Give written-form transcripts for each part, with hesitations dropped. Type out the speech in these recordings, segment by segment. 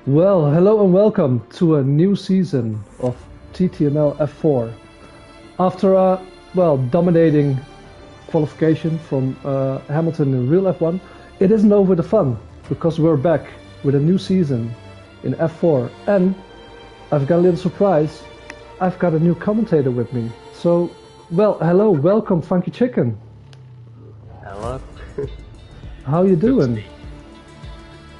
Well, hello and welcome to a new season of TTML F4. After a dominating qualification from Hamilton in real F1, it isn't over the fun because we're back with a new season in F4, and I've got a little surprise. I've got a new commentator with me. So, hello, welcome, Funky Chicken. Hello. How you Good to doing? be.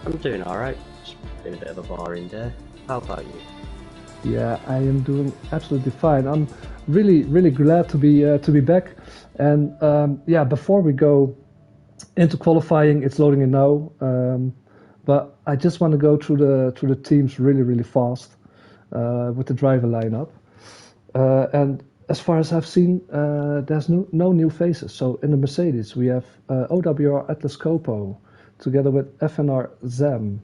I'm doing alright. It's been a bit of a boring day. How about you? Yeah, I am doing absolutely fine. I'm really glad to be back. And yeah, before we go into qualifying, it's loading in now. But I just want to go through the teams really fast with the driver lineup. And as far as I've seen, there's no new faces. So in the Mercedes, we have OWR Atlas Copo together with FNR Zam.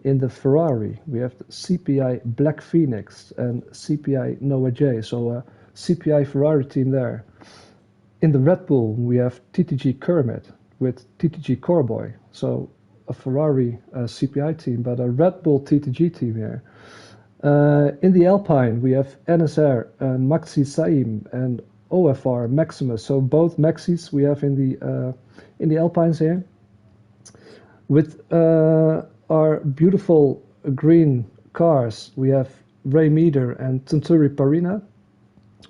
In the Ferrari, we have the CPI Black Phoenix and CPI Noah J. So a CPI Ferrari team there. In the Red Bull, we have TTG Kermit with TTG Corboy. So a Ferrari CPI team, but a Red Bull TTG team here. In the Alpine, we have NSR and Maxi Saim and OFR Maximus. So both Maxis we have in the Alpines here. With our beautiful green cars, we have Ray Meeder and Tunturi Parina,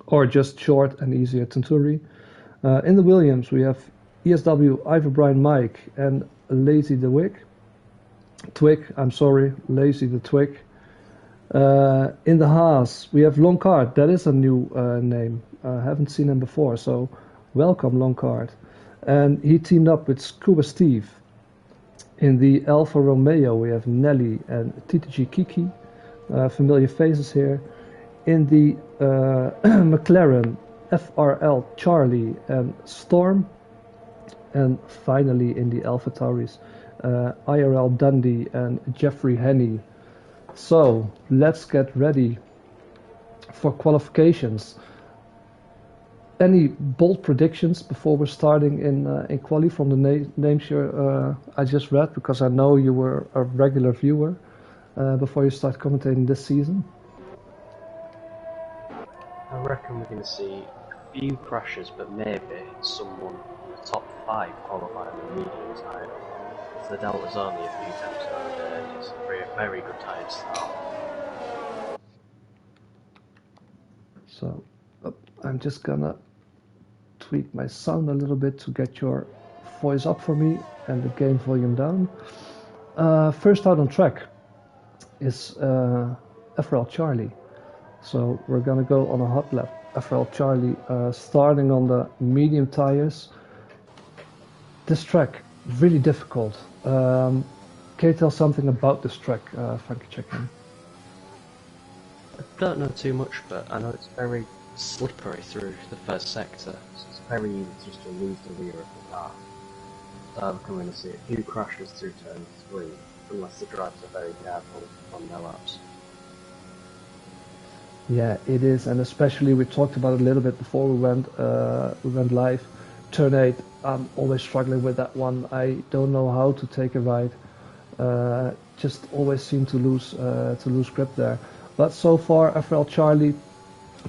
or just short and easier Tunturi. In the Williams, we have ESW Ivor Brian Mike and Lazy the Twig, I'm sorry, Lazy the Twig. In the Haas, we have Longcard. That is a new name. I haven't seen him before, so welcome Longcard. And he teamed up with Scuba Steve. In the Alfa Romeo, we have Nelly and TTG Kiki, familiar faces here. In the McLaren, FRL Charlie and Storm. And finally in the Alfa Tauris, IRL Dundee and Jeffrey Henney. So let's get ready for qualifications. Any bold predictions before we're starting in quali from the names I just read, because I know you were a regular viewer before you start commentating this season? I reckon we're going to see a few crashes, but maybe someone in the top 5 qualifying on the medium side. The Delta's only a few times nowadays. It's a very good time to start. So I'm just gonna tweak my sound a little bit to get your voice up for me and the game volume down. First out on track is FRL Charlie. So we're gonna go on a hot lap. FRL Charlie starting on the medium tires. This track, really difficult. Can you tell something about this track, Funky Chicken? I don't know too much, but I know it's very slippery through the first sector, so it's very easy just to lose the rear of the car. So I'm going to see a few crashes through turn 3, unless the drivers are very careful on their laps. Yeah, it is, and especially we talked about it a little bit before we went live. Turn 8, I'm always struggling with that one. I don't know how to take a ride. Just always seem to lose grip there. But so far, FRL Charlie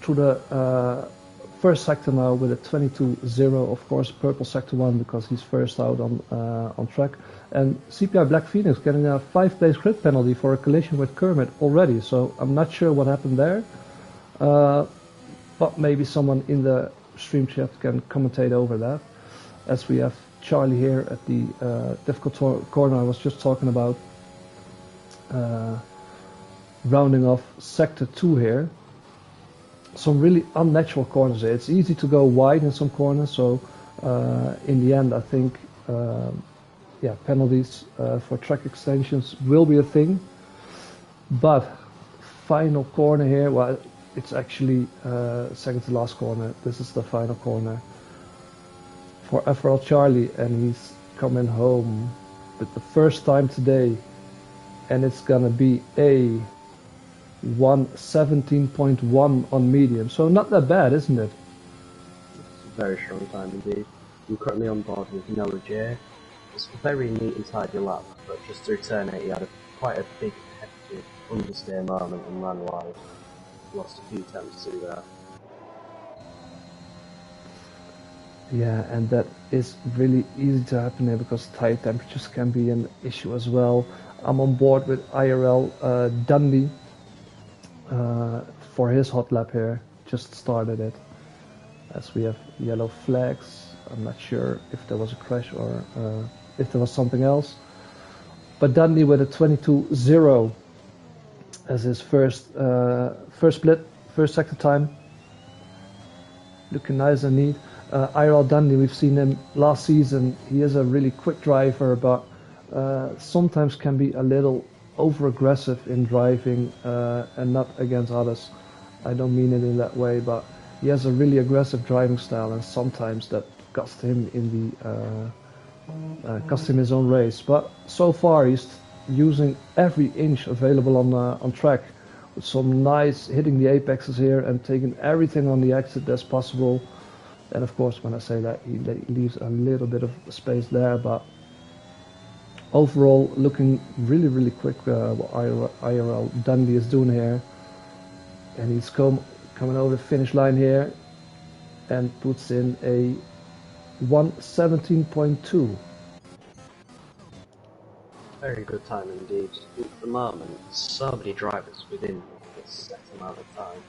through the first sector now with a 22.0, of course, purple sector 1 because he's first out on track. And CPI Black Phoenix getting a 5-place grid penalty for a collision with Kermit already. So I'm not sure what happened there. But maybe someone in the stream chat can commentate over that, as we have Charlie here at the difficult corner I was just talking about, rounding off sector 2 here. Some really unnatural corners here. It's easy to go wide in some corners, so in the end I think penalties for track extensions will be a thing. But final corner here, well, it's actually second to last corner. This is the final corner for FRL Charlie, and he's coming home with the first time today, and it's gonna be a 1:17.1 on medium. So not that bad, isn't it? It's a very strong time indeed. I'm currently on board with Noah J. It's a very neat and tidy lap, but just through turn 8 he had a quite a big, hefty understeer moment and ran wide. Lost a few attempts through there. Yeah, and that is really easy to happen here because tire temperatures can be an issue as well. I'm on board with IRL Dundee for his hot lap here. Just started it. As we have yellow flags, I'm not sure if there was a crash or if there was something else. But Dundee with a 22.0 as his first split, first sector time. Looking nice and neat. IRL Dundee, we've seen him last season. He is a really quick driver, but sometimes can be a little over-aggressive in driving and not against others. I don't mean it in that way, but he has a really aggressive driving style, and sometimes that cost him cost him his own race. But so far, he's using every inch available on track, with some nice hitting the apexes here and taking everything on the exit that's possible. And of course, when I say that, he leaves a little bit of space there, but overall, looking really, really quick what IRL Dundee is doing here. And he's coming over the finish line here and puts in a 1:17.2. Very good time indeed. At the moment, so many drivers within this set amount of time.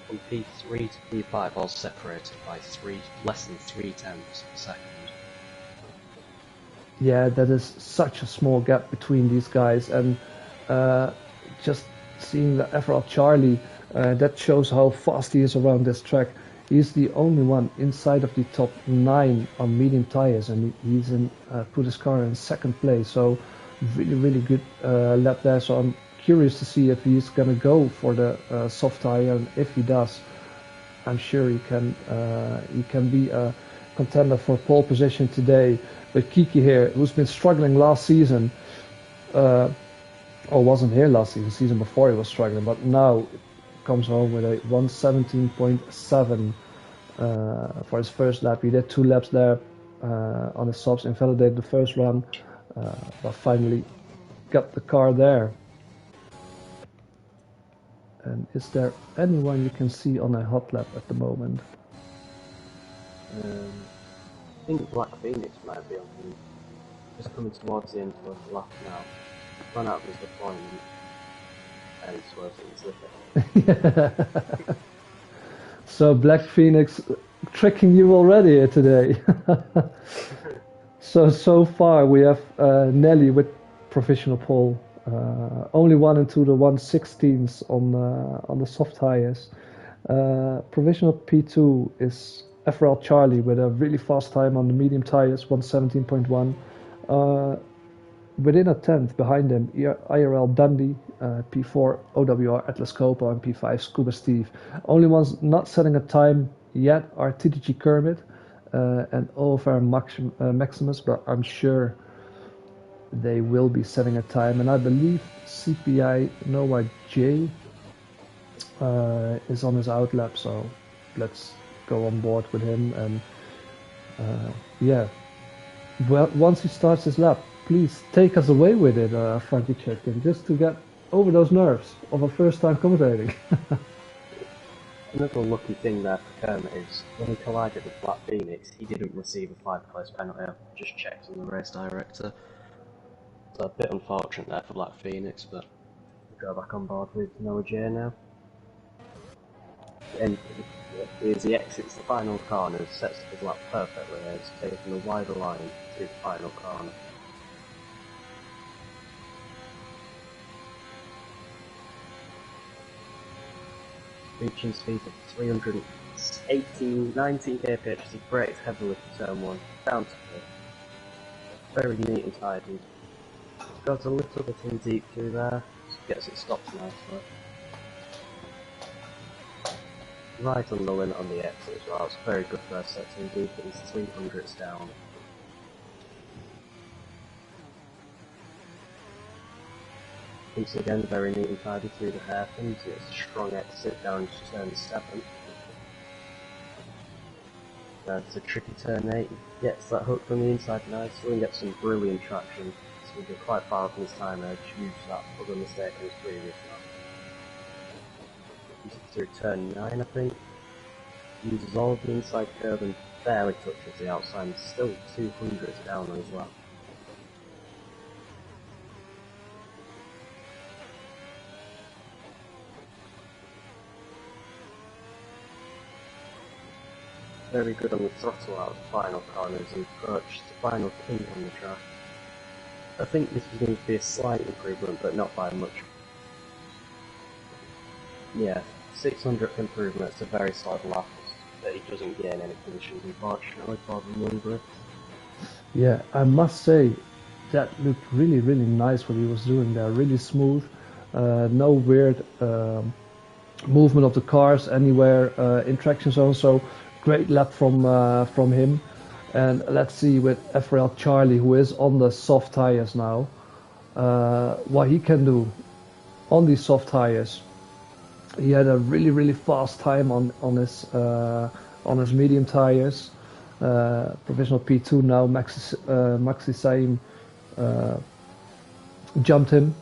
From P3 to P5, all separated by less than 3/10 per second. Yeah, that is such a small gap between these guys, and just seeing the FRL Charlie, that shows how fast he is around this track. He's the only one inside of the top 9 on medium tires, and he's put his car in second place. So really, really good lap there. So I'm curious to see if he's gonna go for the soft tire, and if he does, I'm sure he can be a contender for pole position today. But Kiki here, who's been struggling last season, or wasn't here last season, season before he was struggling, but now comes home with a 1:17.7 for his first lap. He did 2 laps there on the softs, invalidated the first run, but finally got the car there. And is there anyone you can see on a hot lap at the moment? I think Black Phoenix might be on him. Just coming towards the end of the lap now. Run out of his deployment. And he swerves in the slipper. So Black Phoenix tricking you already here today. So far we have Nelly with provisional pole. Only 1 into the 1/16s on the soft tires. Provisional P2 is FRL Charlie with a really fast time on the medium tires, 1:17.1. Within a tenth behind him, IRL Dundee, P4 OWR Atlas Copa, and P5 Scuba Steve. Only ones not setting a time yet are TTG Kermit and OFR Maximus, but I'm sure they will be setting a time. And I believe CPI Noah J is on his outlap, so let's go on board with him. And yeah, well, once he starts his lap, please take us away with it, Frankie Chutkin, just to get over those nerves of a first time commentating. Another lucky thing there for Kermit is when he collided with Black Phoenix, he didn't receive a 5th-place penalty. I've just checked on the race director. So a bit unfortunate there for Black Phoenix, but we'll go back on board with Noah J now. And as he exits the final corner, sets up his lap perfectly, and it's taking a wider line through the final corner. Reaching speed of 19 kph as he brakes heavily for turn 1, down to 5th. Very neat and tidy. Goes a little bit in deep through there, gets it stopped nicely. Right on the limit on the exit as well, it's a very good first sector indeed, but he's 300s down. Once again, very neat and tidy through the hairpins. He gets a strong exit down to turn 7. That's a tricky turn 8. Gets that hook from the inside nicely and gets some brilliant traction. He'll be quite far up in his time edge, used that other mistake in his previous lap. He's through turn 9, I think. Uses all of the inside curve and barely touches the outside, and still 200 down as well. Very good on the throttle out of the final corner as he approached the final kink on the track. I think this was going to be a slight improvement, but not by much. Yeah, 600th improvement, it's a very solid lap, but he doesn't gain any positions unfortunately for the number. Yeah, I must say that looked really, really nice what he was doing there. Really smooth, no weird movement of the cars anywhere in traction zone. So great lap from him. And let's see with F4L Charlie, who is on the soft tires now, what he can do on these soft tires. He had a really, really fast time on his medium tires. Provisional P2 now. Maxi Saim jumped him.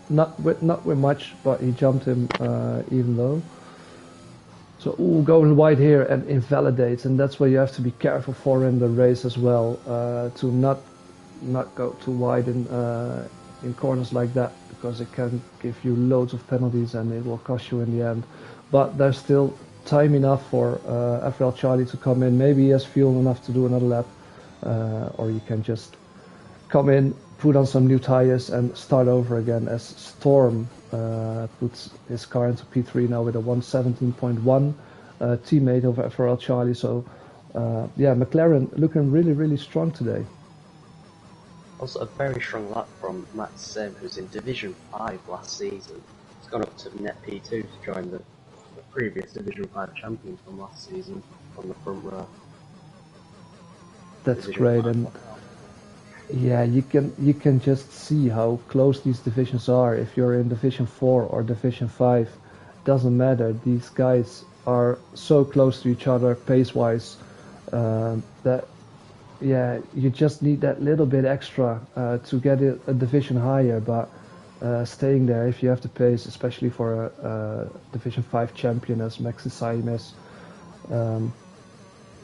Not with much, but he jumped him even though. So going wide here and invalidates, and that's where you have to be careful for in the race as well, to not go too wide in corners like that, because it can give you loads of penalties and it will cost you in the end. But there's still time enough for FL Charlie to come in. Maybe he has fuel enough to do another lap, or you can just come in, put on some new tires and start over again, as Storm puts his car into P3 now with a 117.1 teammate of FRL Charlie. So yeah, McLaren looking really, really strong today. Also a very strong lap from Matt Sim, who's in Division 5 last season. He's gone up to net P2 to join the previous Division 5 champion from last season on the front row. That's Division great, and yeah, you can just see how close these divisions are. If you're in Division 4 or Division 5, doesn't matter. These guys are so close to each other pace-wise that yeah, you just need that little bit extra to get it a division higher. But staying there, if you have the pace, especially for a Division 5 champion as Maxi Saim is,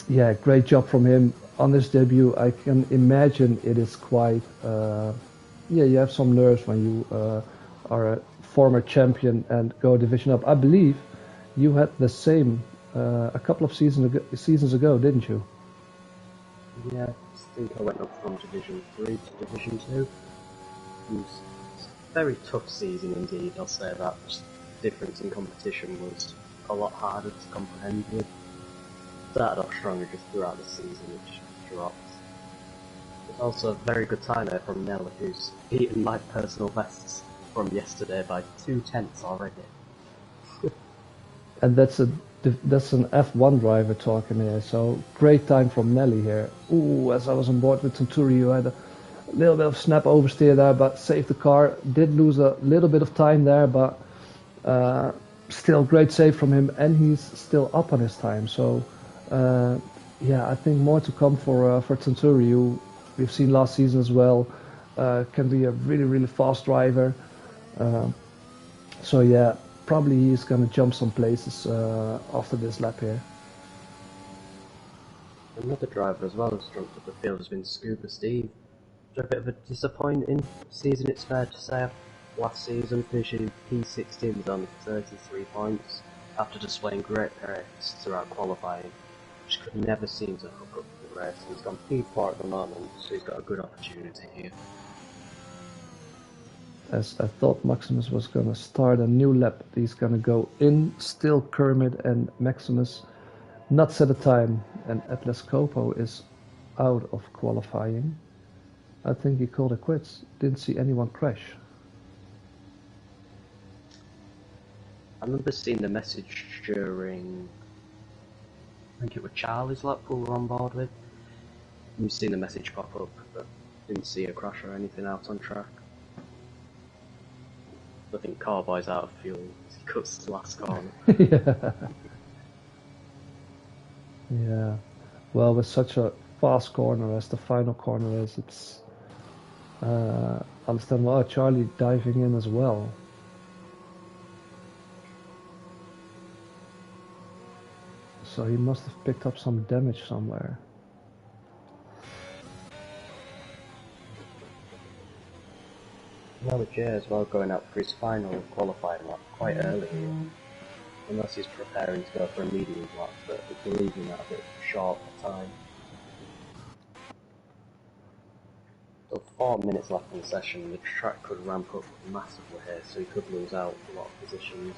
yeah, great job from him on his debut. I can imagine it is quite, yeah, you have some nerves when you are a former champion and go a division up. I believe you had the same a couple of seasons ago, didn't you? Yeah, I think I went up from Division 3 to Division 2. It was a very tough season indeed, I'll say that. Just the difference in competition was a lot harder to comprehend with. Started off stronger just throughout the season, which dropped. There's also a very good time there from Nell, who's beaten my personal bests from yesterday by 2/10 already. And that's an F1 driver talking here, so great time from Nelly here. Ooh, as I was on board with Tunturi, you had a little bit of snap oversteer there, but saved the car. Did lose a little bit of time there, but still great save from him, and he's still up on his time. So yeah, I think more to come for Tunturi, who we've seen last season as well. Can be a really, really fast driver. So yeah, probably he's going to jump some places after this lap here. Another driver as well who's jumped up the field has been Scuba Steve. A bit of a disappointing season, it's fair to say. Last season, finishing P16 with only 33 points after displaying great pace throughout qualifying. Just could never seem to hook up for the race. He's gone P4 at the moment, so he's got a good opportunity here. As I thought Maximus was going to start a new lap, he's going to go in. Still Kermit and Maximus not set a time, and Atlas Copo is out of qualifying. I think he called it quits. Didn't see anyone crash. I remember seeing the message during, I think it was Charlie's lap we were on board with. You've seen the message pop up, but didn't see a crash or anything out on track. I think Carboy's out of fuel as he cuts the last corner. Yeah. Yeah. Well, with such a fast corner as the final corner is, it's understand why Charlie diving in as well. So he must have picked up some damage somewhere. Now with Jay as well going out for his final qualifying lap quite early here. Unless he's preparing to go for a medium lap, but if you're leaving that a bit short for time. So 4 minutes left in the session, the track could ramp up massively here, so he could lose out a lot of positions.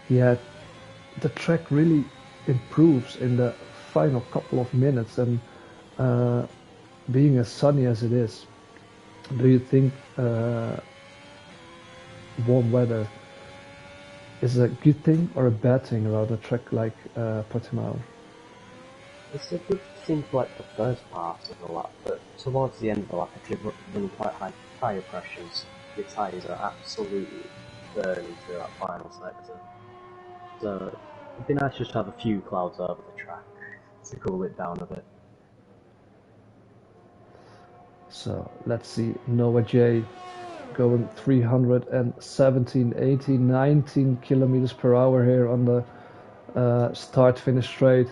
Yeah, the track really improves in the final couple of minutes, and being as sunny as it is, do you think warm weather is a good thing or a bad thing around a track like Portimao? It's a good thing for like the first part of the lap, but towards the end of the lap, if you're running quite high tyre pressures, your tyres are absolutely burning through that final sector. So it'd be nice just to have a few clouds over the track to cool it down a bit. So let's see, Noah J going 317, 18, 19 kilometers per hour here on the start-finish straight.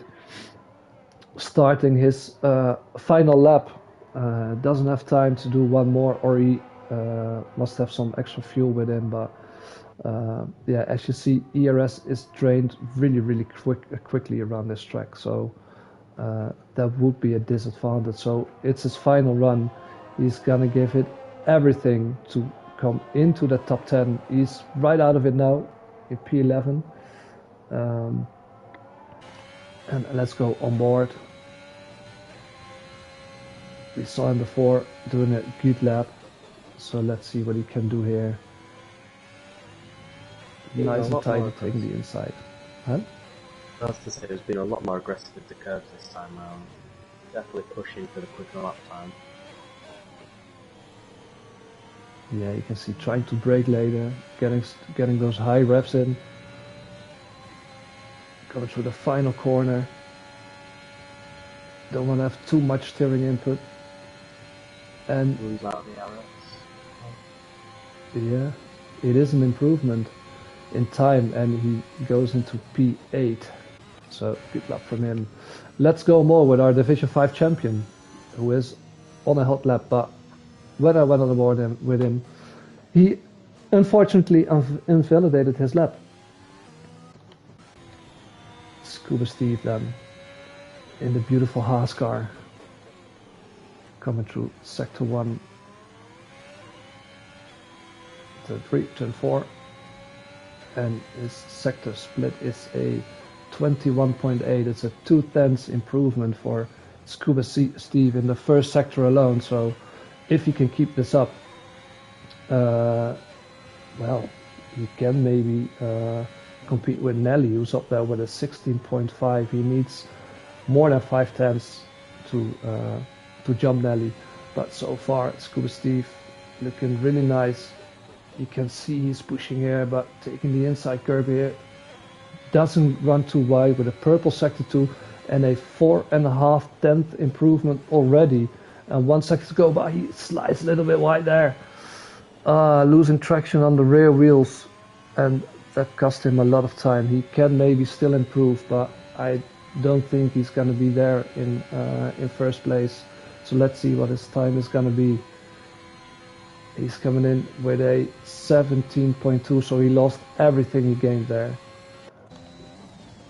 Starting his final lap, doesn't have time to do one more, or he must have some extra fuel with him, but yeah, as you see, ERS is drained really quickly around this track, so that would be a disadvantage. So it's his final run. He's gonna give it everything to come into the top 10. He's right out of it now in P11. And let's go on board. We saw him before doing a good lap, so let's see what he can do here. Nice and tight taking the inside. Huh? I was to say there's been a lot more aggressive with the curves this time round. Definitely pushing for the quicker lap time. Yeah, you can see trying to brake later, getting those high revs in. Coming through the final corner. Don't want to have too much steering input. And lose out the arrows. Yeah, it is an improvement in time, and he goes into P8. So good luck from him. Let's go more with our Division 5 champion, who is on a hot lap, but when I went on board with him, he unfortunately invalidated his lap. Scuba Steve then, in the beautiful Haas car, coming through Sector 1, Turn 3, Turn 4, and his sector split is a 21.8. It's a 2/10 improvement for Scuba Steve in the first sector alone, so if he can keep this up, well, he can maybe compete with Nelly, who's up there with a 16.5. He needs more than 5/10 to jump Nelly, but so far Scuba Steve looking really nice. You can see he's pushing here, but taking the inside curve here, doesn't run too wide with a purple sector 2 and a 4.5/10 improvement already, and 1 second to go by. He slides a little bit wide there, losing traction on the rear wheels, and that cost him a lot of time. He can maybe still improve, but I don't think he's going to be there in first place. So let's see what his time is going to be. He's coming in with a 17.2, so he lost everything he gained there.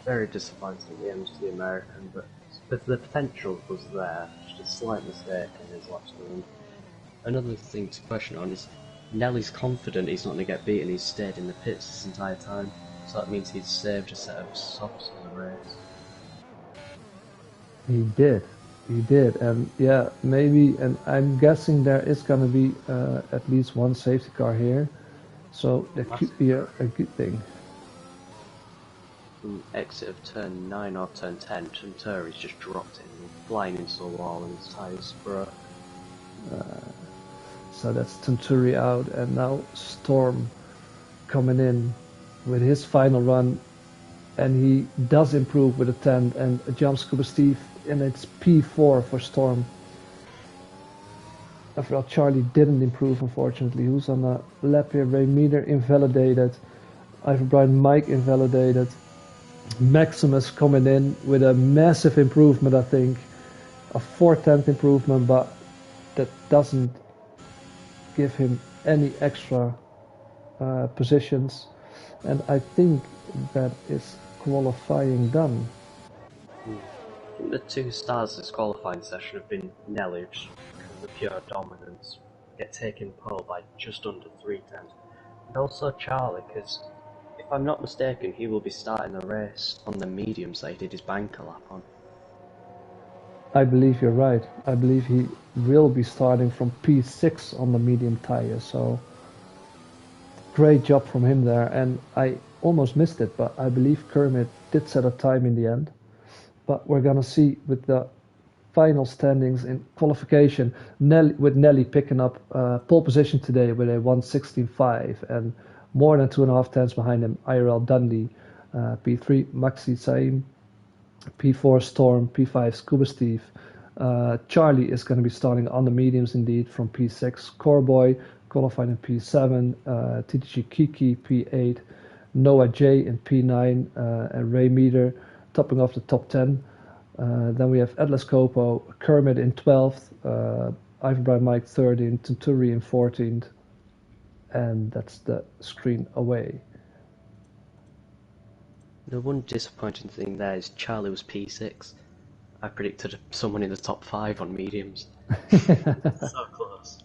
Very disappointing at the end to the American, but the potential was there. Just a slight mistake in his last run. Another thing to question on is Nelly's confident he's not going to get beaten. He's stayed in the pits this entire time, so that means he's saved a set of softs for the race. He did, and yeah, maybe, and I'm guessing there is going to be at least one safety car here, so that could be a good thing. Exit of turn 9 or turn 10, Tunturi's just dropped in, flying into the wall, and his tyres broke. So that's Tunturi out, and now Storm coming in with his final run, and he does improve with a 10 and jumps Scuba Steve, and it's P4 for Storm. Well, Charlie didn't improve, unfortunately. He was on a lap here. Ray Meter invalidated. Ivan Brian Mike invalidated. Maximus coming in with a massive improvement, I think. A 4/10 improvement, but that doesn't give him any extra positions. And I think that is qualifying done. I think the two stars this qualifying session have been Nelly, just because of pure dominance, get taken pole by just under 3/10, and also Charlie, because if I'm not mistaken, he will be starting the race on the mediums that he did his banker lap on. I believe you're right. I believe he will be starting from P6 on the medium tire, so great job from him there. And I almost missed it, but I believe Kermit did set a time in the end. But we're gonna see with the final standings in qualification, Nelly picking up pole position today with a 1:16.5 and more than 2.5 tenths behind him, IRL Dundee, P3, Maxi Saim, P4 Storm, P5 Scuba Steve. Charlie is going to be starting on the mediums indeed from P6. Coreboy qualified in P7. TTG Kiki P8. Noah J in P9. And Ray Meter topping off the top 10. Then we have Atlas Copo, Kermit in 12th. Ivan Bright Mike 13th. Tunturi in 14th. And that's the screen away. The one disappointing thing there is Charlie was P6. I predicted someone in the top 5 on mediums. So close.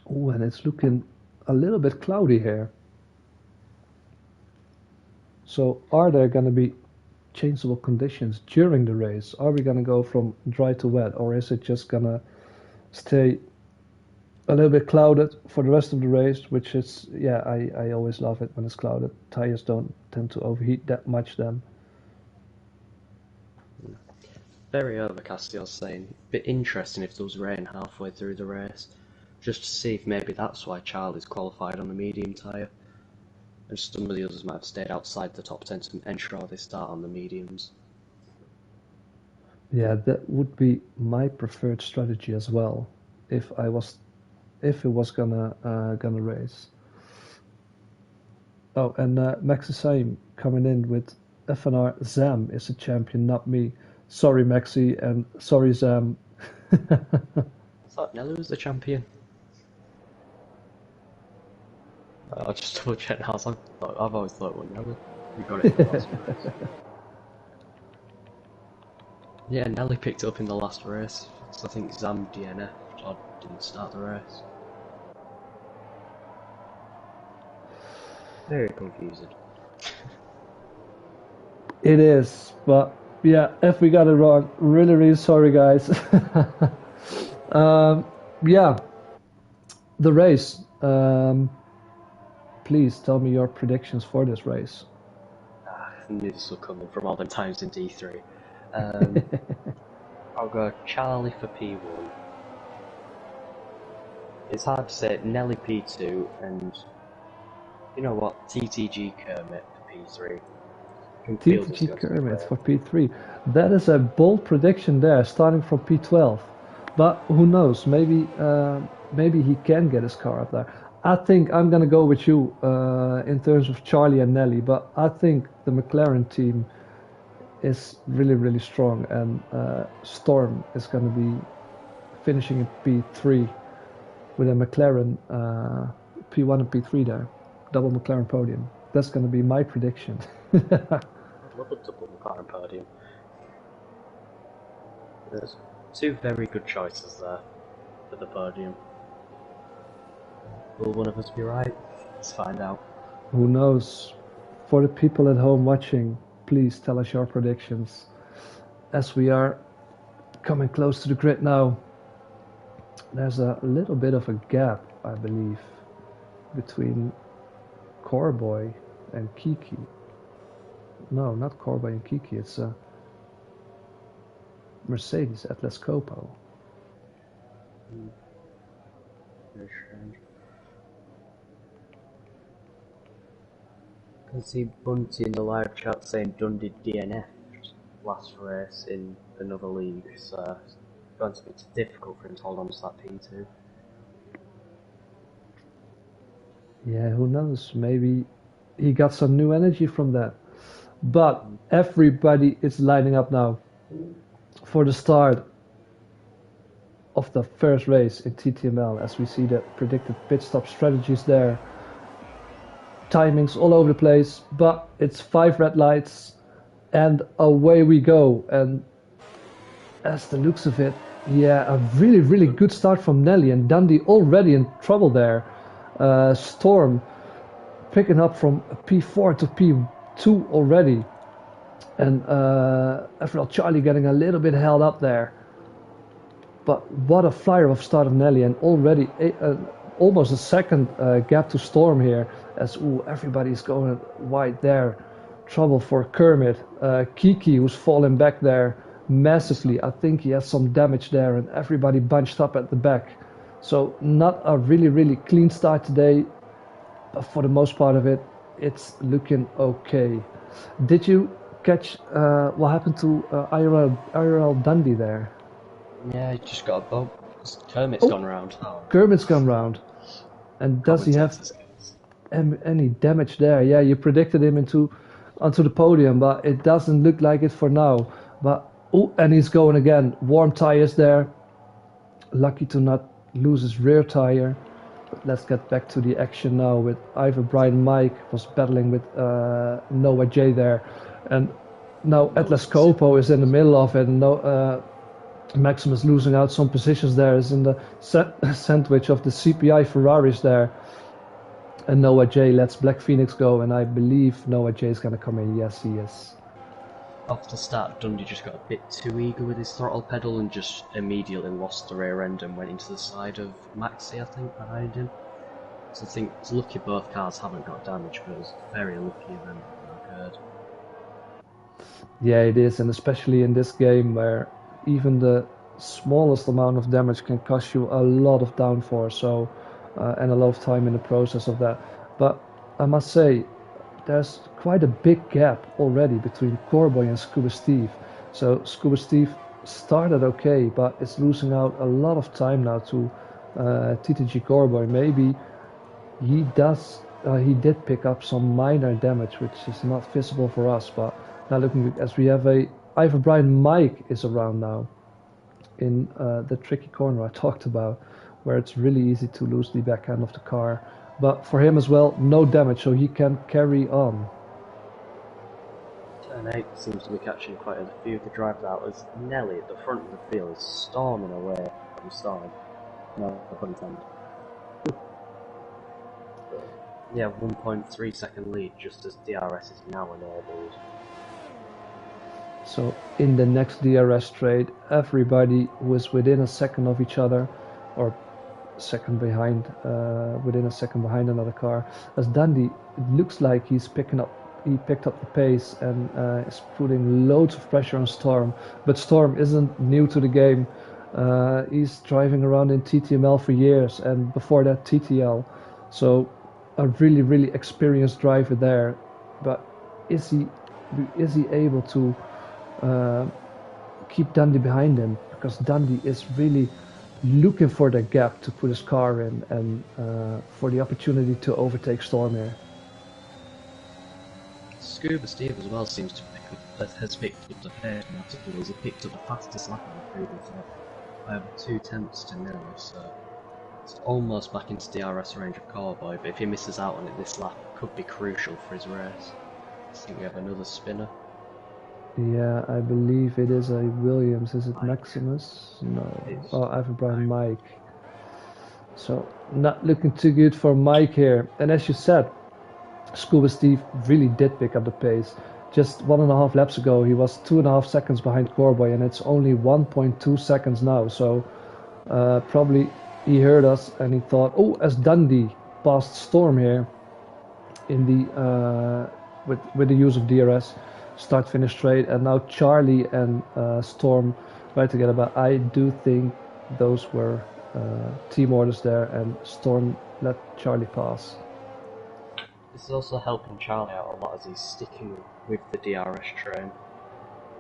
Oh, and it's looking a little bit cloudy here. So are there going to be changeable conditions during the race? Are we going to go from dry to wet, or is it just going to stay a little bit clouded for the rest of the race, which is, yeah, I always love it when it's clouded. Tires don't tend to overheat that much then. Very overcast, you're saying. Bit interesting if there was rain halfway through the race, just to see if maybe that's why Charlie's qualified on the medium tyre, and some of the others might have stayed outside the top 10 to ensure they start on the mediums. Yeah, that would be my preferred strategy as well, if it was gonna race. Oh, and Maxi Saim coming in with FNR Zam is a champion, not me. Sorry, Maxi, and sorry, Zam. I thought Nelly was the champion. I'll just double check now. I've always thought it was Nelly. You got it in the last race. Yeah, Nelly picked it up in the last race, so I think Zam DNF'd or didn't start the race. Very confusing. It is, but yeah, if we got it wrong, really, really sorry, guys. Yeah, the race. Please tell me your predictions for this race. I knew this would come in from all them times in D3. I'll go Charlie for P1. It's hard to say Nelly P2 and you know what, TTG Kermit for P3. TTG Kermit for P3. That is a bold prediction there, starting from P12. But who knows? Maybe he can get his car up there. I think I'm gonna go with you in terms of Charlie and Nelly. But I think the McLaren team is really, really strong, and Storm is gonna be finishing in P3 with a McLaren P1 and P3 there, double McLaren podium. That's gonna be my prediction. I'd love a double McLaren podium. There's two very good choices there for the podium. Will one of us be right? Let's find out. Who knows? For the people at home watching, please tell us your predictions. As we are coming close to the grid now, there's a little bit of a gap, I believe, between Coreboy and Kiki. No, not Coreboy and Kiki, it's Mercedes Atlas Copo. Very strange. can see Bunty in the live chat saying Dundee DNF last race in another league, so it's going to be difficult for him to hold on to that P2. Yeah, who knows? Maybe he got some new energy from that. But everybody is lining up now for the start of the first race in TTML, as we see the predicted pit stop strategies there. Timings all over the place, but it's 5 red lights and away we go. And as the looks of it, yeah, a really good start from Nelly, and Dundee already in trouble there. Storm picking up from P4 to P2 already, and after all, Charlie getting a little bit held up there. But what a flyer of start of Nelly, and already almost a second gap to Storm here, as everybody's going wide there. Trouble for Kermit. Kiki, who's falling back there massively. I think he has some damage there, and everybody bunched up at the back. So not a really clean start today, but for the most part of it, it's looking okay. Did you catch what happened to IRL Dundee there? Yeah, he just got a bump. Kermit's gone round. Kermit's gone round. And does he have any damage there? Yeah, you predicted him onto the podium, but it doesn't look like it for now. But and he's going again. Warm tires there. Lucky to not lose his rear tire. But let's get back to the action now with Ivor Brian Mike was battling with Noah J there. And now Atlas Copo is in the middle of it. Maximus losing out some positions there, is in the sandwich of the CPI Ferraris there. And Noah J lets Black Phoenix go, and I believe Noah J is going to come in. Yes, he is. Off the start, Dundee just got a bit too eager with his throttle pedal and just immediately lost the rear end and went into the side of Maxi, I think, behind him. So I think it's lucky both cars haven't got damage, but it was a very lucky event that occurred. Yeah, it is, and especially in this game where even the smallest amount of damage can cost you a lot of downforce, so and a lot of time in the process of that. But I must say, there's quite a big gap already between Corboy and Scuba Steve. So Scuba Steve started okay, but is losing out a lot of time now to TTG Corboy. Maybe he did pick up some minor damage, which is not visible for us. But now looking, as we have Ivor Brian Mike is around now in the tricky corner I talked about, where it's really easy to lose the backhand of the car. But for him as well, no damage, so he can carry on. Turn 8 seems to be catching quite a few of the drivers out, as Nelly at the front of the field is storming away from side. No pun intended. Yeah, 1.3 second lead just as DRS is now enabled. So in the next DRS straight, everybody was within a second of each other, or second behind, within a second behind another car. As Dundee, it looks like he picked up the pace and is putting loads of pressure on Storm. But Storm isn't new to the game. He's driving around in TTML for years, and before that TTL. So a really experienced driver there. But is he able to keep Dundee behind him? Because Dundee is really looking for the gap to put his car in, and for the opportunity to overtake Storm here. Scuba Steve as well seems to has picked up the pace massively. He picked up the fastest lap on the previous lap by over 2 tenths to nil, so it's almost back into DRS range of Corboy, but if he misses out on it this lap, it could be crucial for his race. I think we have another spinner. Yeah, I believe it is a Williams. Is it Maximus? No. Oh, Ivor Brian Mike. So not looking too good for Mike here. And as you said, Scuba Steve really did pick up the pace. Just 1.5 laps ago, he was 2.5 seconds behind Corboy, and it's only 1.2 seconds now. So probably he heard us and he thought, oh, as Dundee passed Storm here in the with the use of DRS. Start finish straight, and now Charlie and Storm right together, but I do think those were team orders there, and Storm let Charlie pass. This is also helping Charlie out a lot as he's sticking with the DRS train.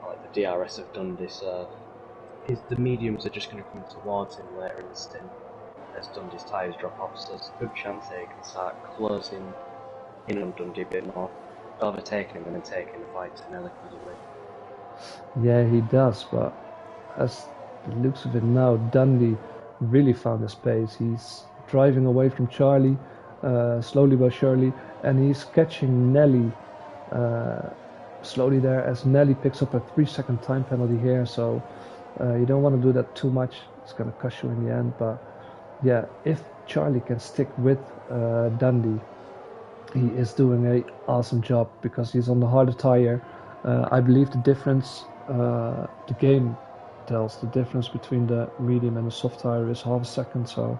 Like the DRS have done this. The mediums are just going to come towards him later in the stint as Dundee's tyres drop off, so there's a good chance that he can start closing in on Dundee a bit more, overtaking him and then taking the fight to Nelly presumably. Yeah, he does, but as it looks of it now, Dundee really found his pace. He's driving away from Charlie, slowly but surely, and he's catching Nelly slowly there as Nelly picks up a 3-second time penalty here, so you don't want to do that too much. It's going to cost you in the end, but yeah, if Charlie can stick with Dundee, he is doing an awesome job because he's on the harder tire. I believe the difference, the game tells the difference between the medium and the soft tire is half a second, so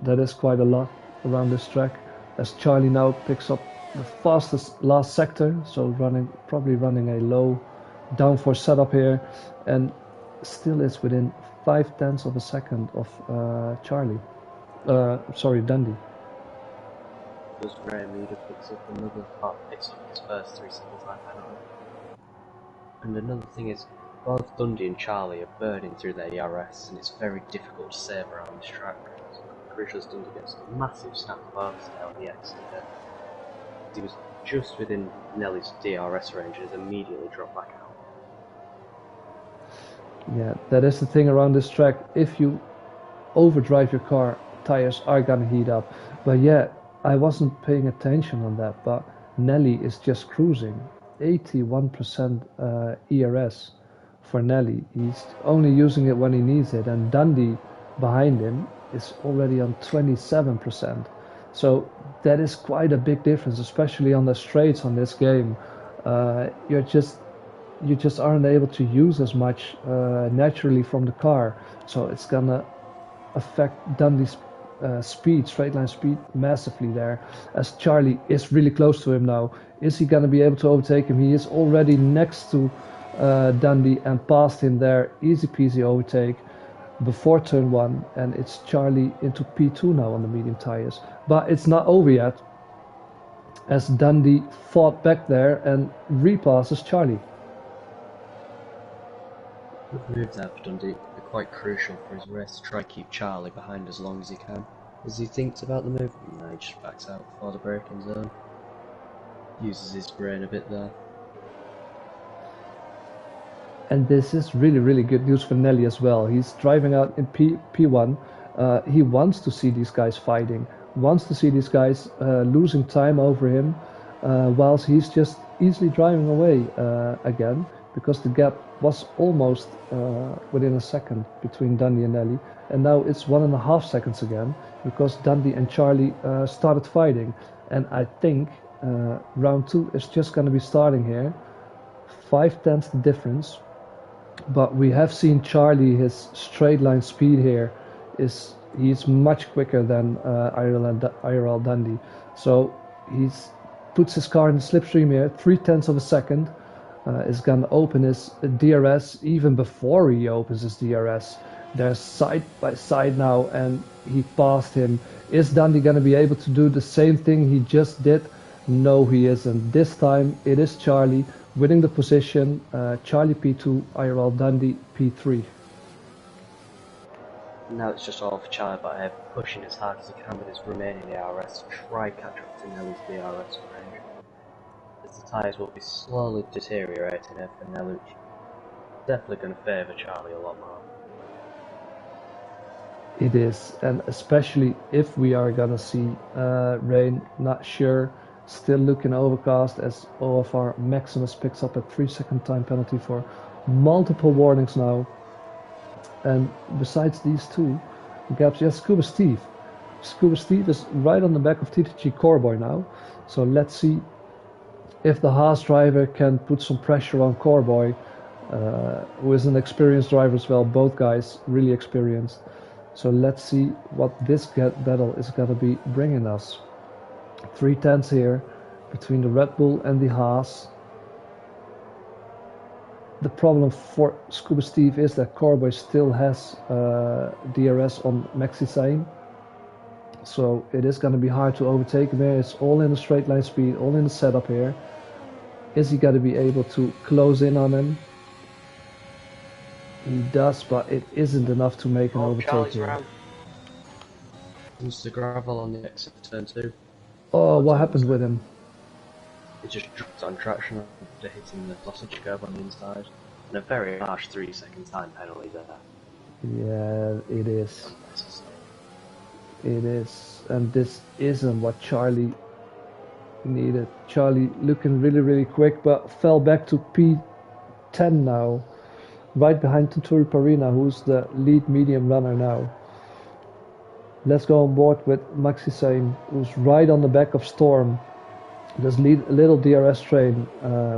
that is quite a lot around this track. As Charlie now picks up the fastest last sector, so probably running a low downforce setup here, and still is within 0.5 of a second of Dundee. Does Ray Meader picks up his first 3-second time penalty. And another thing is, both Dundee and Charlie are burning through their ERS, and it's very difficult to save around this track. So crucial as Dundee gets a massive snap of overstay on the exit there. He was just within Nelly's DRS range and has immediately dropped back out. Yeah, that is the thing around this track. If you overdrive your car, tires are gonna heat up. But yeah, I wasn't paying attention on that, but Nelly is just cruising. 81% ERS for Nelly. He's only using it when he needs it, and Dundee behind him is already on 27%. So that is quite a big difference, especially on the straights on this game. You just aren't able to use as much naturally from the car, so it's gonna affect Dundee's straight line speed massively there, as Charlie is really close to him now. Is he going to be able to overtake him? He is already next to Dundee and past him there. Easy peasy overtake before turn 1, and it's Charlie into P2 now on the medium tires. But it's not over yet, as Dundee fought back there and repasses Charlie. Good moves there for Dundee. They're quite crucial for his race to try to keep Charlie behind as long as he can. As he thinks about the movement, he just backs out before the braking zone. Uses his brain a bit there. And this is really, really good news for Nelly as well. He's driving out in P1. He wants to see these guys fighting, wants to see these guys losing time over him, whilst he's just easily driving away again, because the gap was almost within a second between Dundee and Nelly, and now it's 1.5 seconds again because Dundee and Charlie started fighting. And I think round 2 is just going to be starting here. 0.5 the difference, but we have seen Charlie, his straight line speed here he's much quicker than IRL Dundee, so he's puts his car in the slipstream here. 0.3 of a second. Is going to open his DRS even before he opens his DRS. They're side by side now, and he passed him. Is Dundee going to be able to do the same thing he just did? No, he isn't. This time it is Charlie winning the position. Charlie P2, IRL Dundee P3. Now it's just all for Charlie, but pushing as hard as he can with his remaining DRS to try catch up to Nelly's DRS range. The tyres will be slowly deteriorating here for Nelly, which is definitely going to favour Charlie a lot more. It is, and especially if we are going to see rain, not sure, still looking overcast, as OFR Maximus picks up a 3-second time penalty for multiple warnings now. And besides these two gaps, yes, Scuba Steve. Scuba Steve is right on the back of TTG Coreboy now, so let's see if the Haas driver can put some pressure on Coreboy, who is an experienced driver as well. Both guys really experienced. So let's see what this battle is going to be bringing us. 0.3 here between the Red Bull and the Haas. The problem for Scuba Steve is that Coreboy still has DRS on Maxi Sain. So it is going to be hard to overtake him here. It's all in the straight line speed, all in the setup here. Is he going to be able to close in on him? He does, but it isn't enough to make an overtake Charlie's here. around. Comes the gravel on the exit of turn 2. Oh, what happened with him? It just dropped on traction after hitting the sausage curve on the inside. And a very harsh 3-second time penalty there. Yeah, it is. It is. And this isn't what Charlie needed. Charlie looking really, really quick, but fell back to P10 now. Right behind Tutori Parina, who's the lead medium runner now. Let's go on board with Maxi Sane, who's right on the back of Storm. This little DRS train,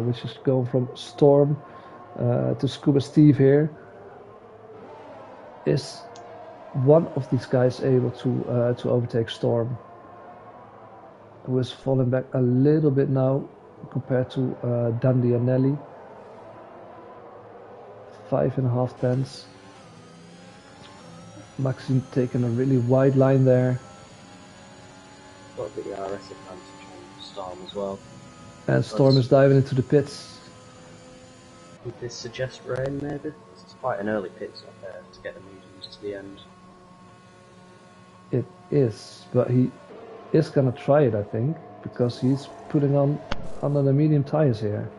which is going from Storm to Scuba Steve here. Is one of these guys able to overtake Storm? Who is falling back a little bit now compared to Dundee and Nelly. 5.5 tenths. Maxime taking a really wide line there. Got a bit of RS advantage on Storm as well. And Storm is diving into the pits. Would this suggest rain maybe? It's quite an early pit stop there to get the mediums to the end. It is, but he is gonna try it, I think, because he's putting on under the medium tires here.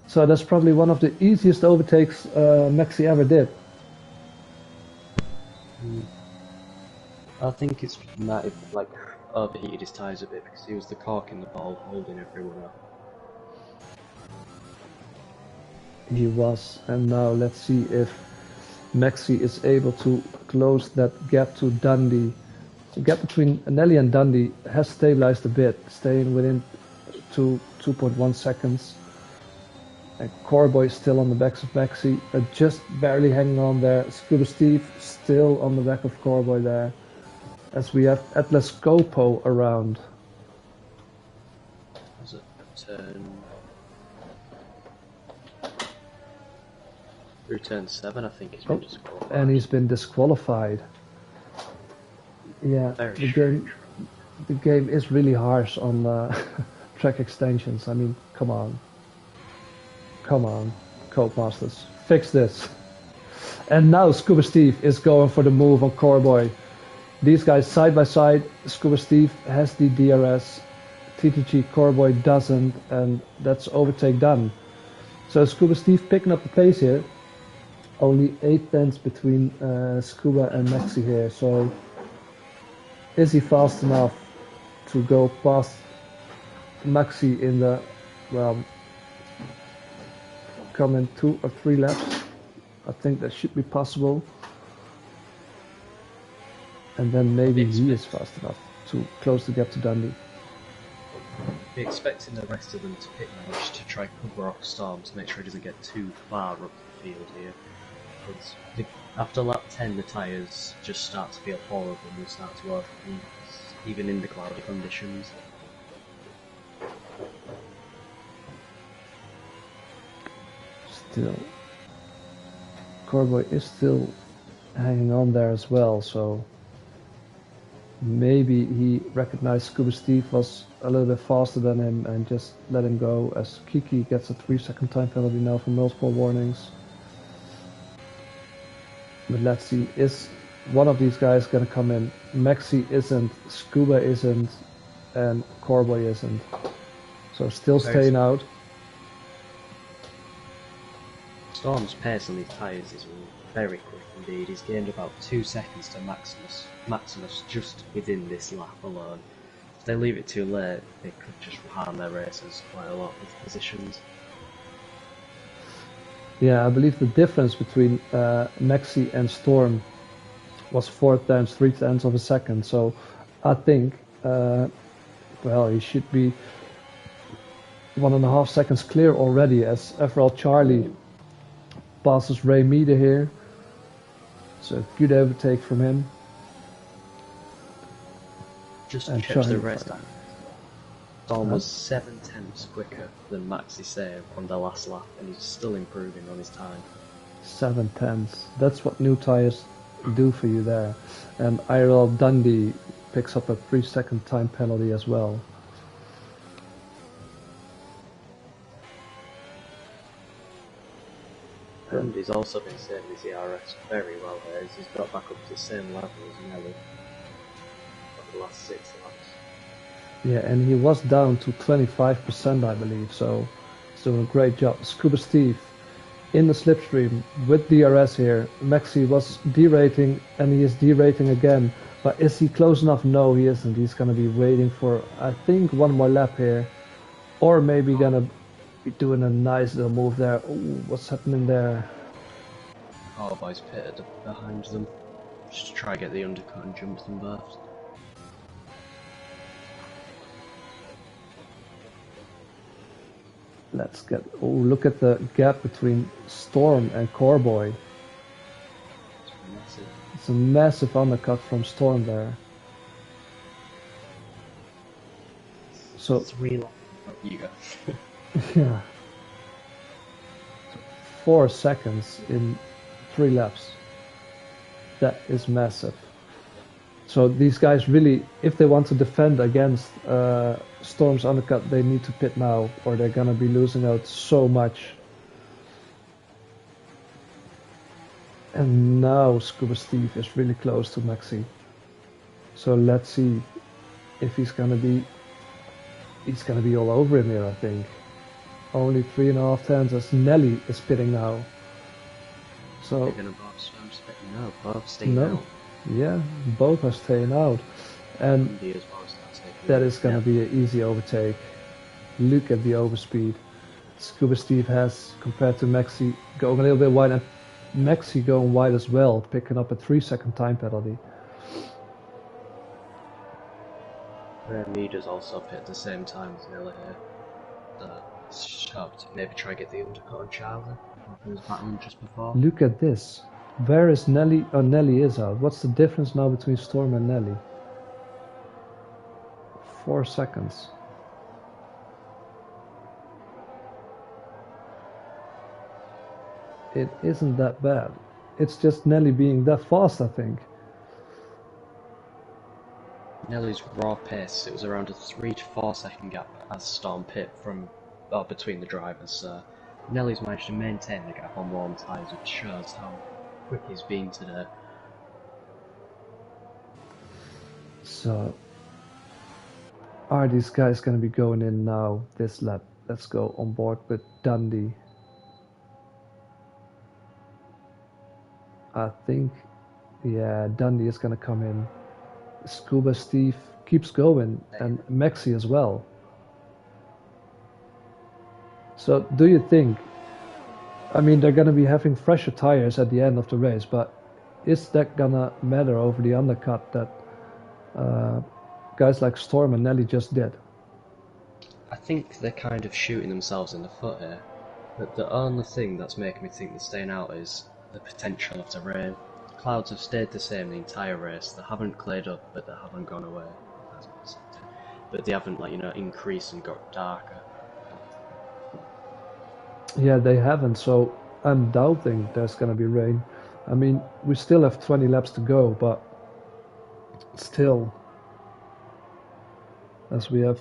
So that's probably one of the easiest overtakes Maxi ever did. I think it's might have like overheated his tyres a bit because he was the cork in the ball holding everyone up. He was, and now let's see if Maxi is able to close that gap to Dundee. The gap between Nelly and Dundee has stabilized a bit, staying within 2.1 seconds. And Corboy is still on the backs of Maxi, just barely hanging on there. Scuba Steve still on the back of Corboy there. As we have Atlas Copo around. Was it turn... Through turn 7 I think he's been disqualified. And he's been disqualified. Yeah, the game is really harsh on track extensions. I mean, come on. Come on, Codemasters, fix this. And now Scuba Steve is going for the move on Corboy. These guys side by side. Scuba Steve has the DRS, TTG Corboy doesn't, and that's overtake done. So Scuba Steve picking up the pace here. Only 8 tenths between Scuba and Maxi here. So is he fast enough to go past Maxi in the, well, coming 2 or 3 laps? I think that should be possible. And then maybe he is fast enough to close the gap to Dundee. Be expecting the rest of them to pit manage to try cover off Storm to make sure he doesn't get too far up the field here. Because after lap 10 the tyres just start to feel horrible and they start to overheat, even in the cloudy conditions. Still, Corboy is still hanging on there as well, so maybe he recognized Scuba Steve was a little bit faster than him and just let him go, as Kiki gets a 3-second time penalty now for multiple warnings. But let's see, is one of these guys gonna come in? Maxi isn't, Scuba isn't, and Corboy isn't. So still staying out. Storm's pace on these tyres is very quick indeed. He's gained about 2 seconds to Maximus just within this lap alone. If they leave it too late, they could just harm their racers quite a lot with positions. Yeah, I believe the difference between Maxi and Storm was 4 times 3 tenths of a second. So I think, well, he should be 1.5 seconds clear already, as FRL Charlie passes Ray Meade here. So good overtake from him. Just to check the rest time. Storm was 7 tenths quicker than Maxi Save on the last lap, and he's still improving on his time. 7 tenths. That's what new tires do for you there. And IRL Dundee picks up a 3-second time penalty as well. Dundee's also been saving his ERS very well here. He's got back up to the same level as Nelly for the last 6 laps. Yeah, and he was down to 25%, I believe, so he's doing a great job. Scuba Steve in the slipstream with DRS here. Maxi was derating, and he is derating again. But is he close enough? No, he isn't. He's going to be waiting for, I think, one more lap here. Or maybe going to be doing a nice little move there. Ooh, what's happening there? Oh, boys pitted behind them. Just to try to get the undercut and jump them both. Let's get... Oh, look at the gap between Storm and Coreboy. It's a massive undercut from Storm there. So 3 laps. You go. yeah. 4 seconds in 3 laps. That is massive. So these guys really, if they want to defend against Storm's undercut, they need to pit now, or they're gonna be losing out so much. And now Scuba Steve is really close to Maxi. So let's see if he's gonna be all over him here, I think. Only 3.5 tenths as Nelly is pitting now. So they're gonna both staying out. Yeah, both are staying out. And that is gonna be an easy overtake. Look at the overspeed Scuba Steve has compared to Maxi, going a little bit wide, and Maxi going wide as well, picking up a 3-second time penalty. Meader's also pit at the same time as Nelly here. Shocked. Maybe try to get the undercut on Charlie, who was battling just before. Look at this. Where is Nelly? Oh, Nelly is out. What's the difference now between Storm and Nelly? 4 seconds. It isn't that bad. It's just Nelly being that fast, I think. Nelly's raw pace, it was around a 3 to 4 second gap as Storm pit from between the drivers. Nelly's managed to maintain the gap on warm tyres, which shows how quick he's been today. So, are these guys going to be going in now this lap? Let's go on board with Dundee. I think, yeah, Dundee is going to come in. Scuba Steve keeps going, and Maxi as well. So do you think, I mean, they're going to be having fresher tires at the end of the race, but is that going to matter over the undercut that guys like Storm and Nelly just did? I think they're kind of shooting themselves in the foot here. But the only thing that's making me think they're staying out is the potential of the rain. Clouds have stayed the same the entire race. They haven't cleared up, but they haven't gone away. But they haven't, increased and got darker. Yeah, they haven't, so I'm doubting there's going to be rain. I mean, we still have 20 laps to go, but still, as we have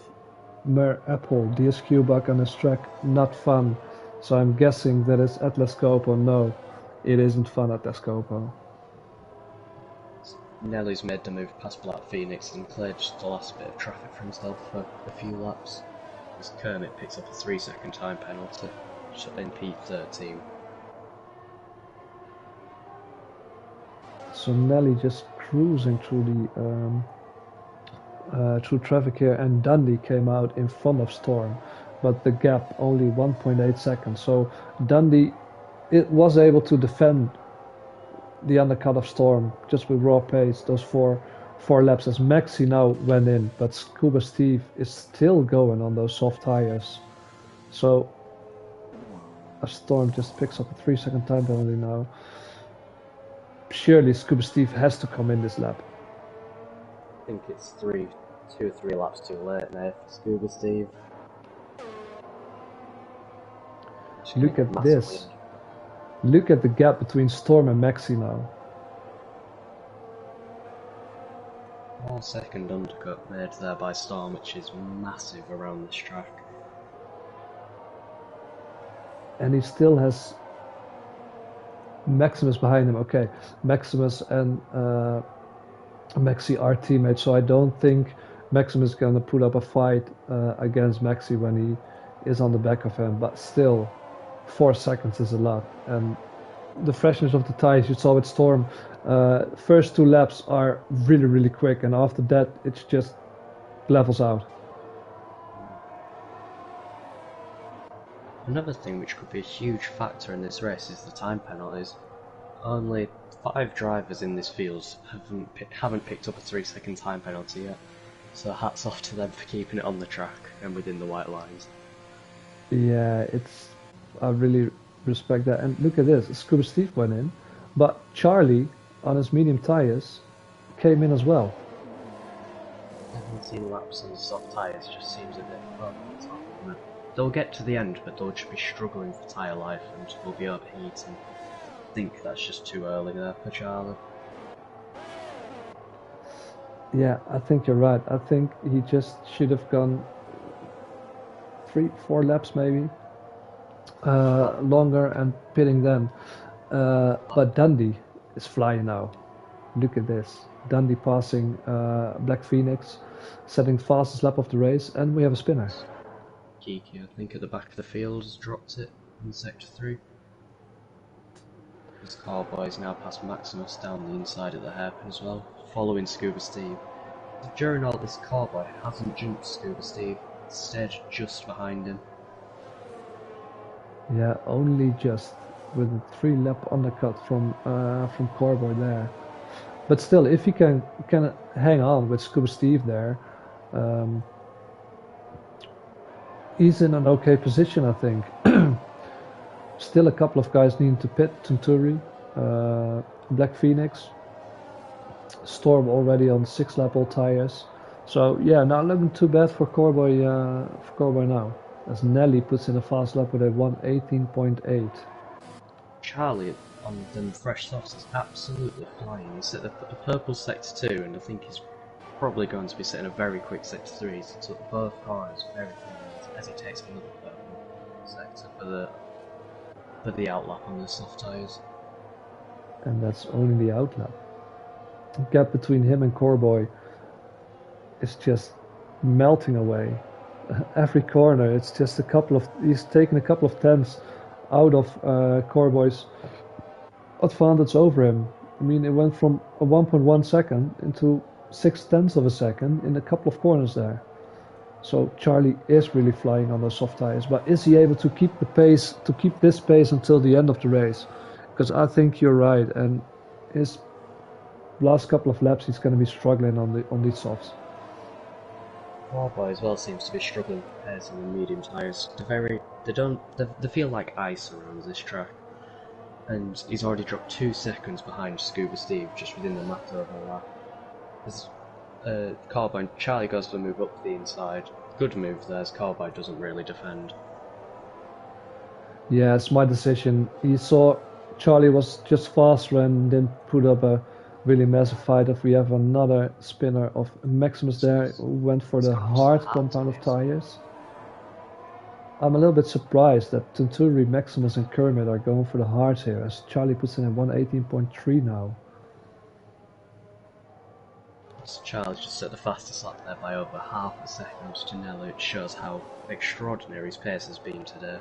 Mer Apple, DSQ back on this track, not fun. So I'm guessing that it's at Lescopo. No, it isn't fun at Lescopo. Nelly's made the move past Black Phoenix and cleared just the last bit of traffic for himself for a few laps. As Kermit picks up a 3-second time penalty in P13. So Nelly just cruising through the through traffic here, and Dundee came out in front of Storm, but the gap only 1.8 seconds. So Dundee was able to defend the undercut of Storm just with raw pace, those four laps, as Maxi now went in, but Scuba Steve is still going on those soft tires. So a Storm just picks up a 3-second time penalty now. Surely Scuba Steve has to come in this lap. I think it's 2 or 3 laps too late now for Scuba Steve. Look at this. Look at the gap between Storm and Maxi now. 4-second undercut made there by Storm, which is massive around this track. And he still has Maximus behind him. Okay, Maximus and Maxi are teammates, so I don't think Maximus is gonna put up a fight against Maxi when he is on the back of him. But still, 4 seconds is a lot. And the freshness of the tires, you saw with Storm, first 2 laps are really, really quick, and after that, it's just levels out. Another thing which could be a huge factor in this race is the time penalties. Only 5 drivers in this field haven't picked up a 3-second time penalty yet, so hats off to them for keeping it on the track and within the white lines. Yeah, I really respect that. And look at this, Scuba Steve went in, but Charlie on his medium tires came in as well. 17 laps on soft tyres just seems a bit over the top, isn't it? They'll get to the end, but they'll just be struggling for tyre life and will be overheating. I think that's just too early there for Charlie. Yeah, I think you're right. I think he just should have gone 3-4 laps maybe longer and pitting then. But Dundee is flying now. Look at this. Dundee passing Black Phoenix, setting fastest lap of the race, and we have a spinner. Kiki, I think, at the back of the field has dropped it in Sector 3. This Carboy's now past Maximus down the inside of the hairpin as well, following Scuba Steve. During all this, Carboy hasn't jumped Scuba Steve, stayed just behind him. Yeah, only just with a 3-lap undercut from Carboy there. But still, if he can hang on with Scuba Steve there, he's in an okay position, I think. Still a couple of guys need to pit. Tunturi, Black Phoenix, Storm already on 6-lap all tires. So yeah, not looking too bad for Carboy now. As Nelly puts in a fast lap with a 1:18.8. Charlie on them fresh softs is absolutely flying. He's set a purple sector 2, and I think he's probably going to be setting a very quick sector 3. He's took both cars very clean as he takes another purple sector for the outlap on the soft tyres. And that's only the outlap. The gap between him and Carboy is just melting away. Every corner, it's just he's taken a couple of tenths out of Carboy's advantage over him. I mean, it went from a 1.1 second into 0.6 of a second in a couple of corners there. So Charlie is really flying on those soft tires, but is he able to keep this pace until the end of the race? Because I think you're right, and his last couple of laps he's going to be struggling on these softs. Carboy as well seems to be struggling for pace on the medium tyres. They feel like ice around this track, and he's already dropped 2 seconds behind Scuba Steve just within the matter of a lap. As Carboy and Charlie goes for a move up the inside. Good move there, as Carboy doesn't really defend. Yeah, it's my decision. He saw Charlie was just faster and didn't put up a really massive fight. If we have another spinner of Maximus there, who went for the hard compound of tires. I'm a little bit surprised that Tunturi, Maximus and Kermit are going for the hards here, as Charlie puts in a 1:18.3 now. Charles just set the fastest lap there by over half a second to Nelly. It shows how extraordinary his pace has been today.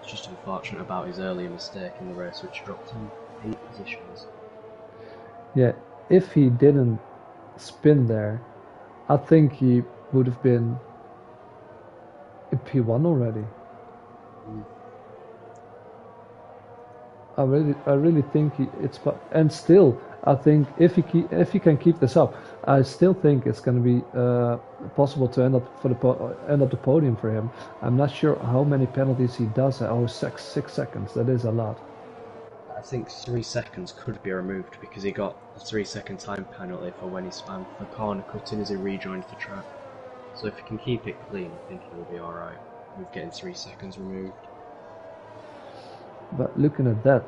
It's just unfortunate about his earlier mistake in the race, which dropped him 8 positions. Yeah, if he didn't spin there, I think he would have been in P1 already. I really think and still I think if he can keep this up, I still think it's going to be possible to end up the podium for him. I'm not sure how many penalties he does. Oh, 6 seconds. That is a lot. I think 3 seconds could be removed because he got a 3-second time penalty for when he spammed for corner cutting as he rejoined the track. So if he can keep it clean, I think he'll be alright with getting 3 seconds removed. But looking at that,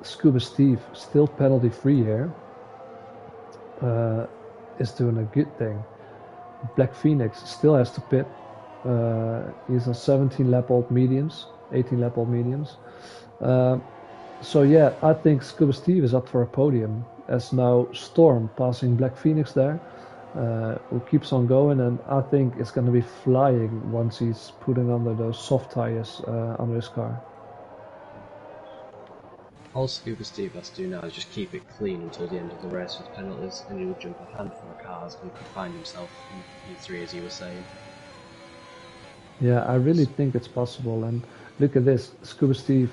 Scuba Steve still penalty free here. is doing a good thing. Black Phoenix still has to pit. He's on 17 lap old mediums, 18 lap old mediums. So yeah, I think Scuba Steve is up for a podium as now Storm passing Black Phoenix there, who keeps on going, and I think it's going to be flying once he's putting under those soft tires under his car. All Scuba Steve has to do now is just keep it clean until the end of the race with penalties, and he'll jump a handful of cars and could find himself in E3 as you were saying. Yeah, I really think it's possible, and look at this, Scuba Steve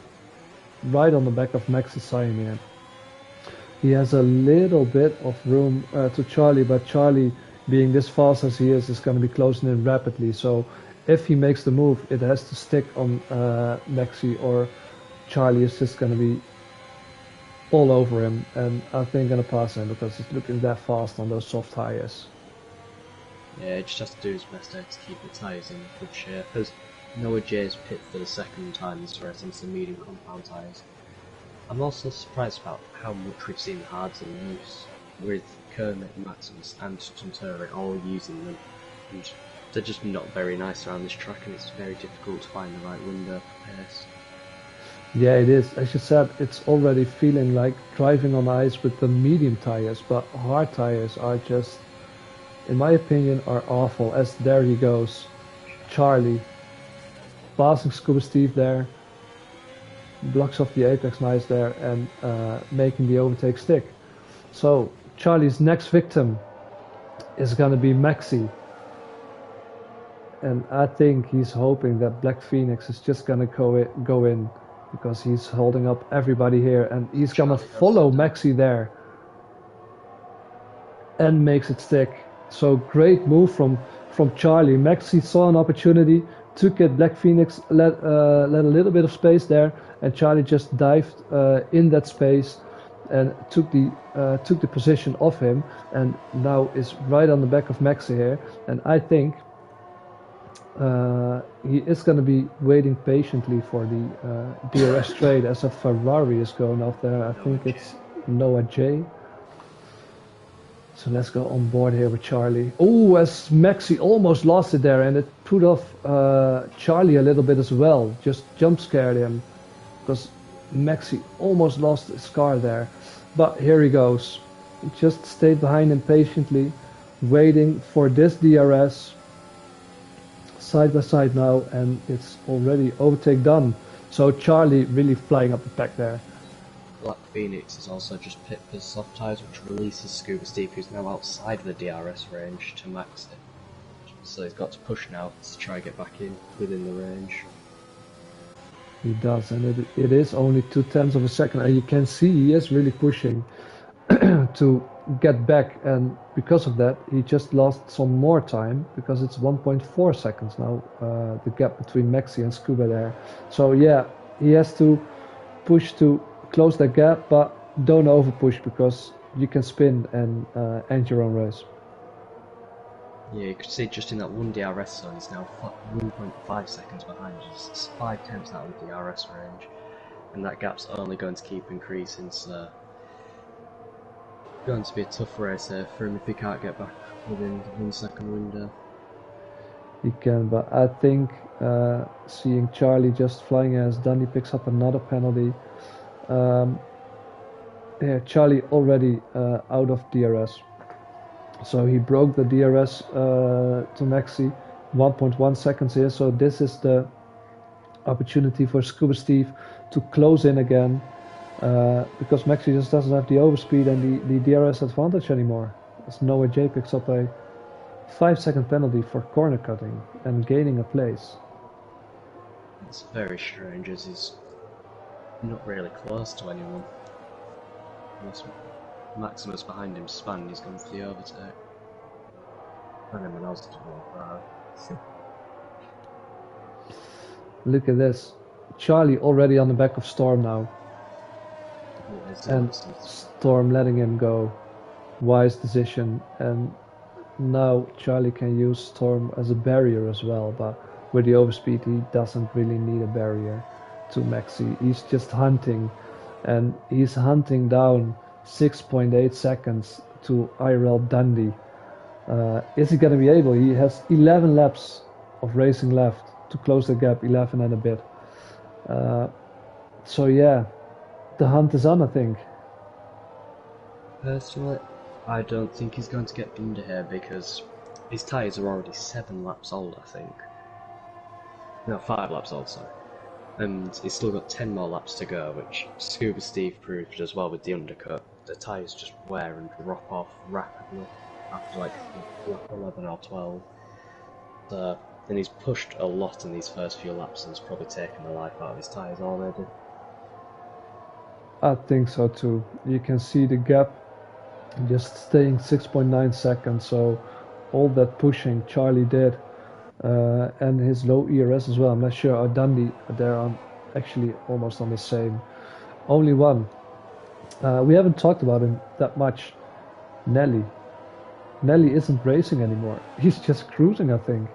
right on the back of Max's Siamir. He has a little bit of room to Charlie, but Charlie, being this fast as he is going to be closing in rapidly. So if he makes the move, it has to stick on Maxi, or Charlie is just going to be all over him, and I think going to pass him because he's looking that fast on those soft tires. Yeah, he just has to do his best there to keep the tyres in good shape, as Noah J's pit for the second time this race on some medium compound tyres. I'm also surprised about how much we've seen hards in use, with Kermit, Maximus and Tunturi all using them, and they're just not very nice around this track, and it's very difficult to find the right window for pace. Yeah, it is. As you said, it's already feeling like driving on ice with the medium tires, but hard tires are just, in my opinion, are awful. As there he goes, Charlie, passing Scuba Steve there, blocks off the apex nice there, and making the overtake stick. So Charlie's next victim is gonna be Maxi, and I think he's hoping that Black Phoenix is just gonna go in. Because he's holding up everybody here, and he's gonna follow Maxi there and makes it stick. So great move from Charlie. Maxi saw an opportunity, took it. Black Phoenix let a little bit of space there, and Charlie just dived in that space and took the position of him, and now is right on the back of Maxi here. And I think he is going to be waiting patiently for the DRS trade as a Ferrari is going off there. I think it's Noah J. So let's go on board here with Charlie. Oh, as Maxi almost lost it there, and it put off Charlie a little bit as well. Just jump scared him because Maxi almost lost his car there. But here he goes. He just stayed behind him patiently, waiting for this DRS. Side by side now, and it's already overtake done. So Charlie really flying up the pack there. Black Phoenix is also just pit for soft tyres, which releases Scuba Steve, who's now outside of the DRS range, to max it. So he's got to push now to try and get back in within the range. He does, and it is only 0.2 of a second, and you can see he is really pushing to get back, and because of that he just lost some more time because it's 1.4 seconds now, the gap between Maxi and Scuba there. So yeah, he has to push to close that gap, but don't over push because you can spin and end your own race. Yeah, you could see just in that one DRS zone he's now 1.5 seconds behind, just 0.5 out of the DRS range, and that gap's only going to keep increasing, so going to be a tough race here for him if he can't get back within the 1 second window. He can, but I think seeing Charlie just flying as done, he picks up another penalty. Yeah, Charlie already out of DRS. So he broke the DRS to Maxi, 1.1 seconds here. So this is the opportunity for Scuba Steve to close in again. Because Maxi just doesn't have the overspeed and the DRS advantage anymore. As Noah J picks up a 5-second penalty for corner cutting and gaining a place. It's very strange as he's not really close to anyone. Unless Maximus behind him spanned, he's gone for the overtake. And anyone else to walk around. Look at this. Charlie already on the back of Storm now. And Storm letting him go. Wise decision. And now Charlie can use Storm as a barrier as well, but with the overspeed he doesn't really need a barrier to Maxi. He's just hunting, and he's hunting down 6.8 seconds to IRL Dundee. Is he going to be able? He has 11 laps of racing left to close the gap, 11 and a bit. So yeah, the hunt is on, I think. Personally, I don't think he's going to get under here because his tyres are already 7 laps old, I think. No, 5 laps old, sorry. And he's still got 10 more laps to go, which Scuba Steve proved as well with the undercut. The tyres just wear and drop off rapidly after like lap 11 or 12. So, and he's pushed a lot in these first few laps and has probably taken the life out of his tyres already. I think so too. You can see the gap just staying 6.9 seconds. So all that pushing Charlie did, and his low ERS as well. I'm not sure. Dundee, they're on actually almost on the same. Only one. We haven't talked about him that much. Nelly. Nelly isn't racing anymore. He's just cruising, I think.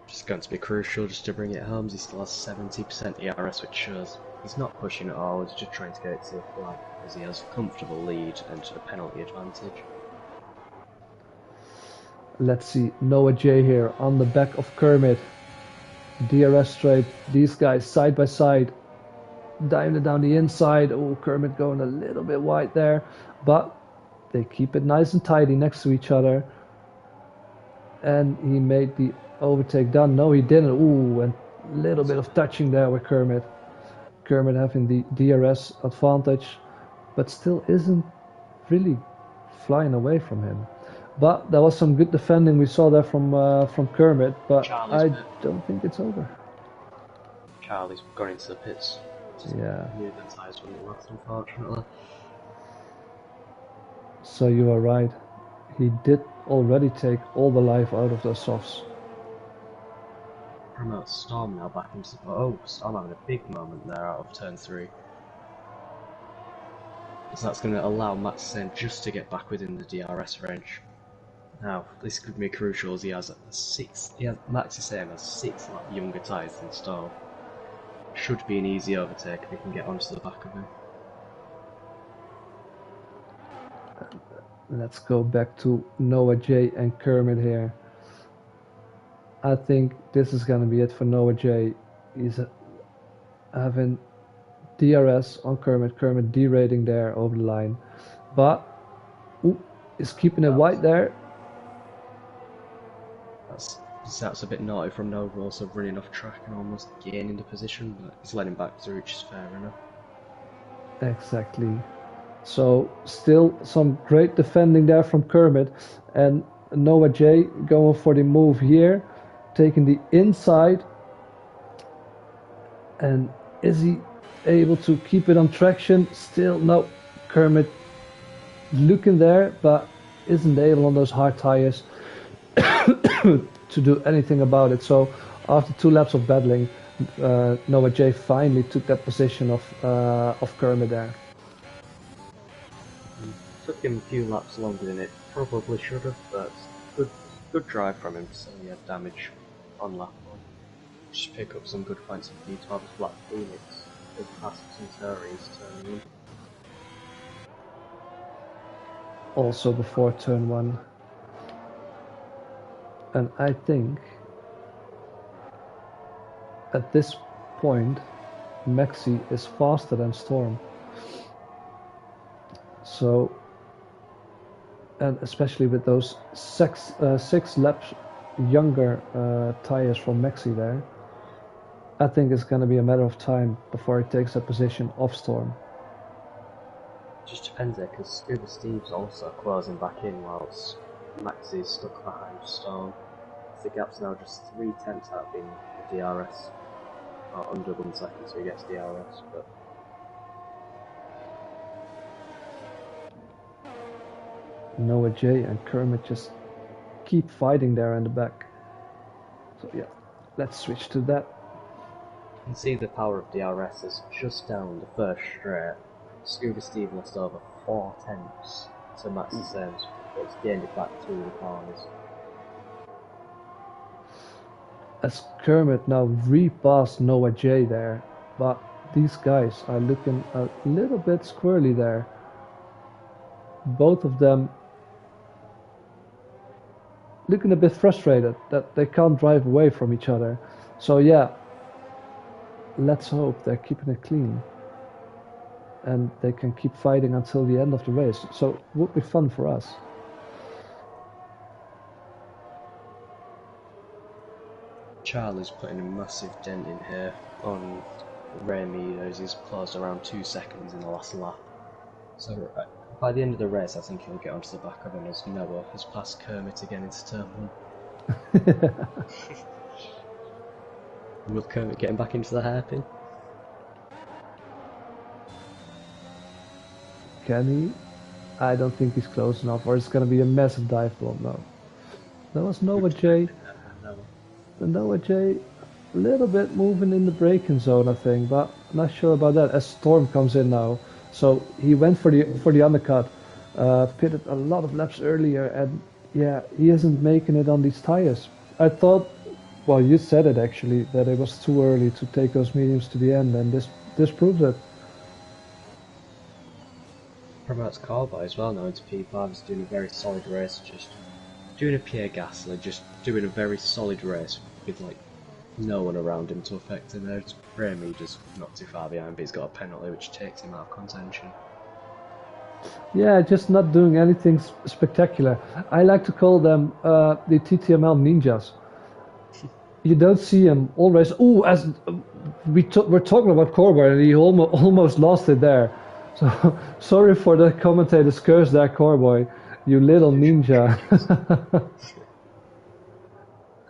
Just going to be crucial just to bring it home. He still has 70% ERS, which shows he's not pushing at all. He's just trying to get it to the flag because he has a comfortable lead and a penalty advantage. Let's see, Noah J here on the back of Kermit. DRS straight, these guys side by side, diving down the inside. Oh, Kermit going a little bit wide there, but they keep it nice and tidy next to each other. And he made the overtake done. No, he didn't. Ooh, and a little bit of touching there with Kermit. Kermit having the DRS advantage, but still isn't really flying away from him. But there was some good defending we saw there from Kermit, but I don't think it's over. Charlie's gone into the pits. Yeah. Knew the tyres wouldn't last, unfortunately. So you are right. He did already take all the life out of those softs. Promote Storm now back into the... Oh, Storm having a big moment there out of turn 3. So that's going to allow Max Sen just to get back within the DRS range. Now, this could be crucial as he has Max is saying has 6 younger tyres than Storm. Should be an easy overtake if he can get onto the back of him. Let's go back to Noah J and Kermit here. I think this is going to be it for Noah J. He's having DRS on Kermit. Kermit derating there over the line. But, he's keeping it wide there. That's a bit naughty from Nova, also running off track and almost gaining the position, but he's letting back through, which is fair enough. Exactly. So still some great defending there from Kermit, and Noah J going for the move here, taking the inside. And is he able to keep it on traction? Still no. Kermit looking there, but isn't able on those hard tires to do anything about it. So after 2 laps of battling, Noah J finally took that position of Kermit there. Took him a few laps longer than it probably should have, but good drive from him, so he had damage on lap 1. Just pick up some good points for D12's Black Phoenix as past Centurions turn 1. Also before turn 1. And I think at this point Maxi is faster than Storm. So, and especially with those 6 laps younger tires from Maxi there, I think it's going to be a matter of time before he takes a position off Storm. Just depends there, because Scuba Steve's also closing back in whilst Maxi's stuck behind Storm. The gap's now just 3 tenths out of being the DRS, or under 1 second, so he gets DRS, but... Noah J and Kermit just keep fighting there in the back. So yeah, let's switch to that. You can see the power of DRS is just down the first straight. Scuba Steve lost over 4 tenths to Max's Sen's, but it's gained it back through the corners. As Kermit now repassed Noah J there, but these guys are looking a little bit squirrely there. Both of them looking a bit frustrated that they can't drive away from each other. So yeah, let's hope they're keeping it clean and they can keep fighting until the end of the race. So it would be fun for us. Charlie's putting a massive dent in here on Ray Meadows. He's closed around 2 seconds in the last lap. So by the end of the race, I think he'll get onto the back of him as Noah has passed Kermit again into turn 1. Will Kermit get him back into the hairpin? Can he? I don't think he's close enough, or it's going to be a massive dive bomb now. That was Noah J. Noah J. A little bit moving in the braking zone, I think, but I'm not sure about that as Storm comes in now. So he went for the undercut, pitted a lot of laps earlier, and yeah, he isn't making it on these tires. I thought, well, you said it actually, that it was too early to take those mediums to the end, and this proves it. Promotes Carby as well now into P5. He's doing a very solid race, just doing a Pierre Gasly, just doing a very solid race with like no one around him to affect him. There's Remy just not too far behind, but he's got a penalty which takes him out of contention. Yeah, just not doing anything spectacular. I like to call them the TTML ninjas. You don't see him always. Oh, as we're talking about Corber, and he almost lost it there. So sorry for the commentator's curse there, Corboy. You little ninja.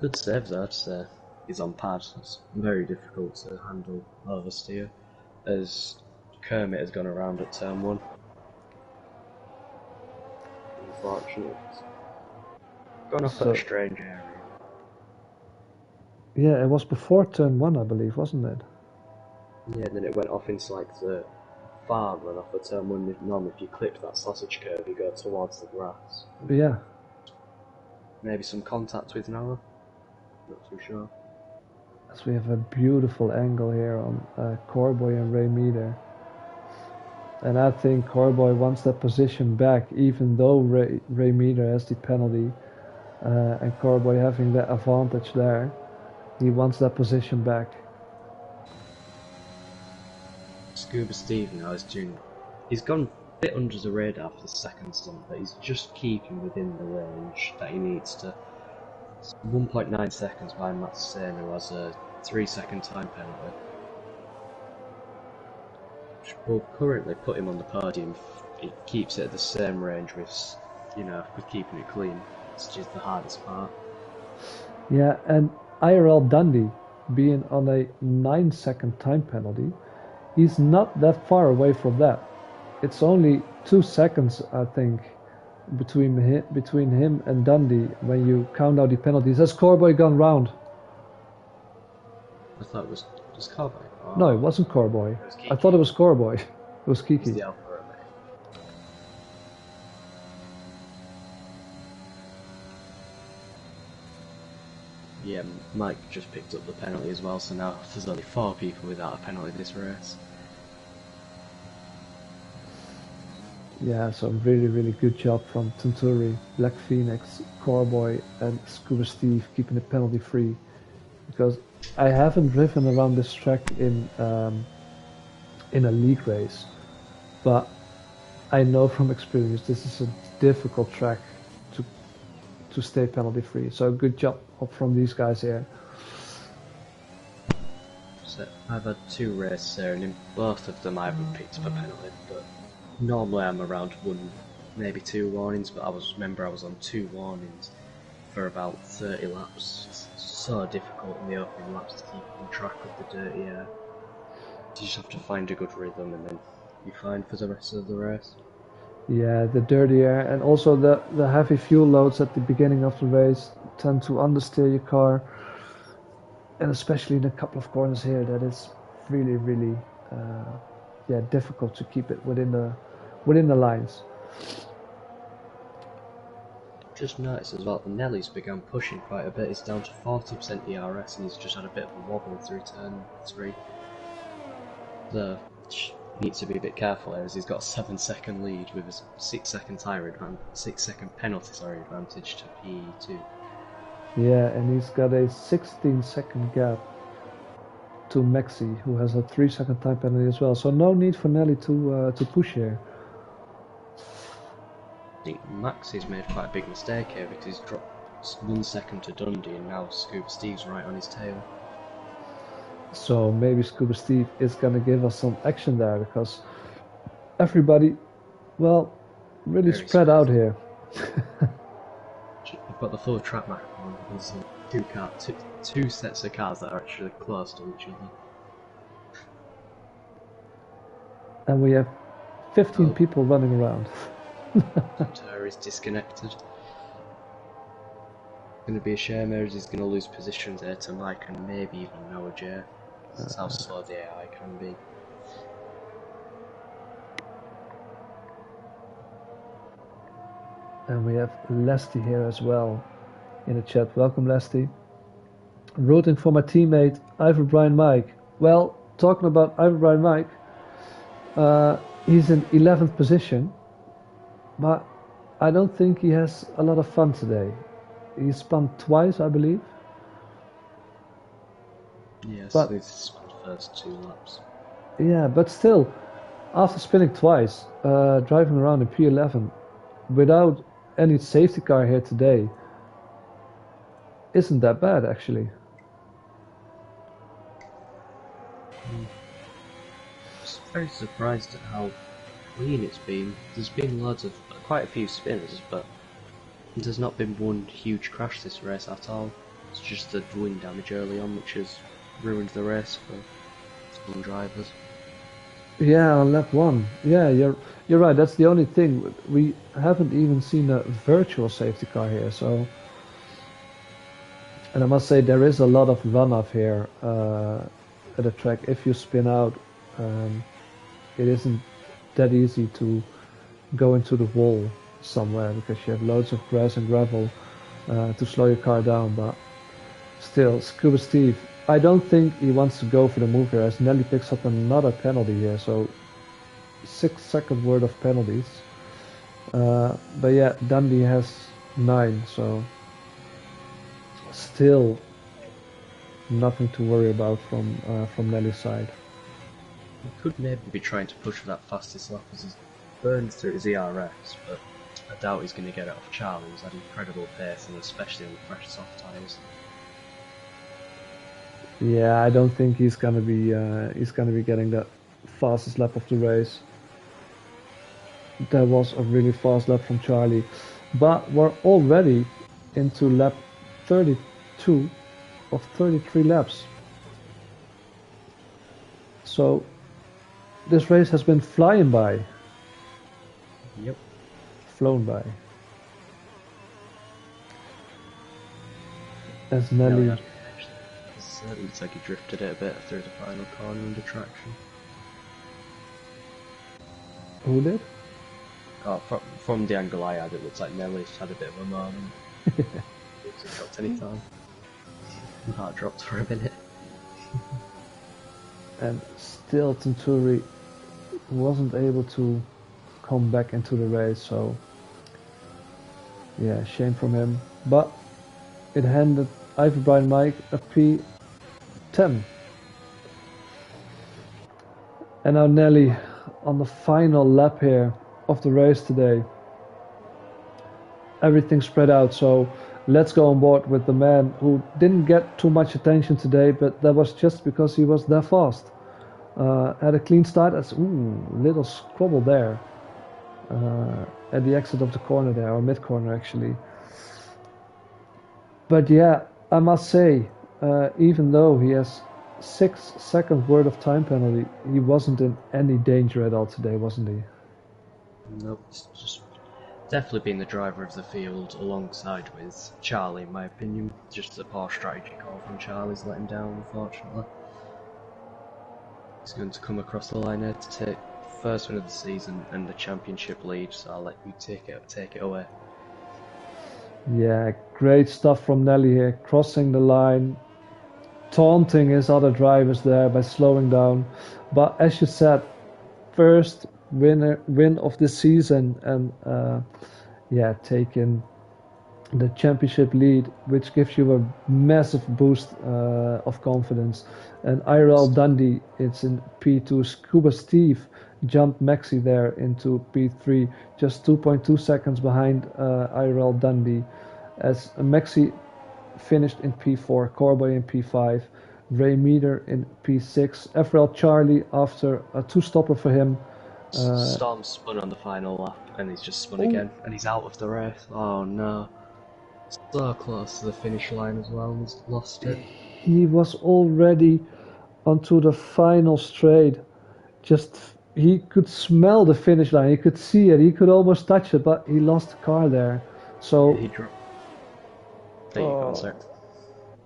Good save though, I'd say. He's on pad. It's very difficult to handle oversteer as Kermit has gone around at turn 1. Unfortunate. Gone off at a strange area. Yeah, it was before turn 1, I believe, wasn't it? Yeah, and then it went off into like the farm run off at turn 1. Normally if you clipped that sausage curve you go towards the grass. Yeah. Maybe some contact with Noah? Not too sure. As we have a beautiful angle here on Corboy and Ray Meter. And I think Corboy wants that position back, even though Ray Meter has the penalty, and Corboy having that advantage there. He wants that position back. Scuba Steve now is doing. He's gone a bit under the radar for the second stint, but he's just keeping within the range that he needs to. It's 1.9 seconds behind Matt Sane, who has a 3-second time penalty. Which will currently put him on the podium. It keeps it at the same range with, with keeping it clean. It's just the hardest part. Yeah, and IRL Dundee being on a 9-second time penalty, he's not that far away from that. It's only 2 seconds, I think, between him and Dundee when you count out the penalties. Has Corboy gone round? I thought it was Carby. Oh. No, it wasn't Corboy. I thought it was Corboy. It was Kiki. The Alpha Romeo. Yeah, Mike just picked up the penalty as well, so now there's only 4 people without a penalty this race. Yeah, so really, really good job from Tunturi, Black Phoenix, Corboy, and Scuba Steve keeping it penalty free. Because I haven't driven around this track in a league race, but I know from experience this is a difficult track to stay penalty free. So good job from these guys here. So I've had 2 races there, and in both of them I haven't picked up a penalty, but normally I'm around 1, maybe 2 warnings, but I was on 2 warnings for about 30 laps. It's so difficult in the opening laps to keep on track with the dirty air. You just have to find a good rhythm and then you're fine for the rest of the race. Yeah, the dirty air and also the heavy fuel loads at the beginning of the race tend to understeer your car, and especially in a couple of corners here that is really, really difficult to keep it within the lines. Just noticed as well, Nelly's begun pushing quite a bit. He's down to 40% DRS and he's just had a bit of a wobble through turn 3. So needs to be a bit careful here as he's got a 7-second lead with a 6-second penalty advantage to P2. Yeah, and he's got a 16-second gap to Maxi, who has a 3-second time penalty as well. So no need for Nelly to push here. I think Maxi's made quite a big mistake here because he's dropped 1 second to Dundee and now Scuba Steve's right on his tail. So maybe Scuba Steve is gonna give us some action there because everybody, well, really Very spread out here. I've got the full track map on. There's two sets of cars that are actually close to each other. And we have 15 people running around. Tur is disconnected. Going to be a shame as he's going to lose positions there to Mike and maybe even Noah J. That's how slow the AI can be. And we have Lesty here as well in the chat. Welcome, Lesty. Rooting for my teammate, Ivor Brian Mike. Well, talking about Ivor Brian Mike, he's in 11th position, but I don't think he has a lot of fun today. He spun twice, I believe. Yes, but he's spun the first 2 laps. Yeah, but still, after spinning twice, driving around in P11 without any safety car here today, isn't that bad actually. I'm very surprised at how clean it's been. There's been quite a few spins, but there's not been one huge crash this race at all. It's just the wind damage early on which has ruined the race for some drivers. Yeah, on lap 1. Yeah, you're right. That's the only thing. We haven't even seen a virtual safety car here, so. And I must say there is a lot of runoff here at the track. If you spin out, it isn't that easy to go into the wall somewhere because you have loads of grass and gravel to slow your car down. But still, Scuba Steve, I don't think he wants to go for the move here as Nelly picks up another penalty here. So 6-second worth of penalties. But yeah, Dundee has 9, so still nothing to worry about from Nelly's side. He could maybe be trying to push for that fastest lap as he burns through his ERS, but I doubt he's going to get it off Charlie, who's had incredible pace, and especially on the fresh soft tyres. Yeah, I don't think he's gonna be getting the fastest lap of the race. That was a really fast lap from Charlie, but we're already into lap 32 of 33 laps. So this race has been flying by. Yep. Flown by. As Nelly. It looks like he drifted it a bit through the final corner under traction. Who did? Oh, from the angle I had, it looks like Nelly's had a bit of a moment. Hasn't dropped any time. Heart dropped for a minute. And still Tenturi wasn't able to come back into the race, so yeah, shame from him. But it handed Ivor Brian Mike a P10. And now Nelly on the final lap here of the race today. Everything spread out, so let's go on board with the man who didn't get too much attention today, but that was just because he was that fast. Had a clean start, as little squabble there at the exit of the corner there, or mid corner actually. But yeah, I must say, even though he has 6 seconds worth of time penalty, he wasn't in any danger at all today, wasn't he? Nope, it's just definitely been the driver of the field alongside with Charlie, in my opinion. Just a poor strategy call from Charlie's let him down, unfortunately. He's going to come across the line here to take the first win of the season and the championship lead, so I'll let you take it away. Yeah, great stuff from Nelly here, crossing the line, taunting his other drivers there by slowing down. But as you said, first win of the season, and yeah, taking the championship lead, which gives you a massive boost of confidence. And IRL Dundee, it's in P2. Scuba Steve jumped Maxi there into P3, just 2.2 seconds behind IRL Dundee, as Maxi finished in P4, Corboy in P5, Ray Meter in P6, FRL Charlie after a two-stopper for him. Storm spun on the final lap, and he's just spun again, and he's out of the race. Oh no. So close to the finish line as well, and he's lost it. He was already onto the final straight. He could smell the finish line, he could see it, he could almost touch it, but he lost the car there. So he dropped. There you go, sir.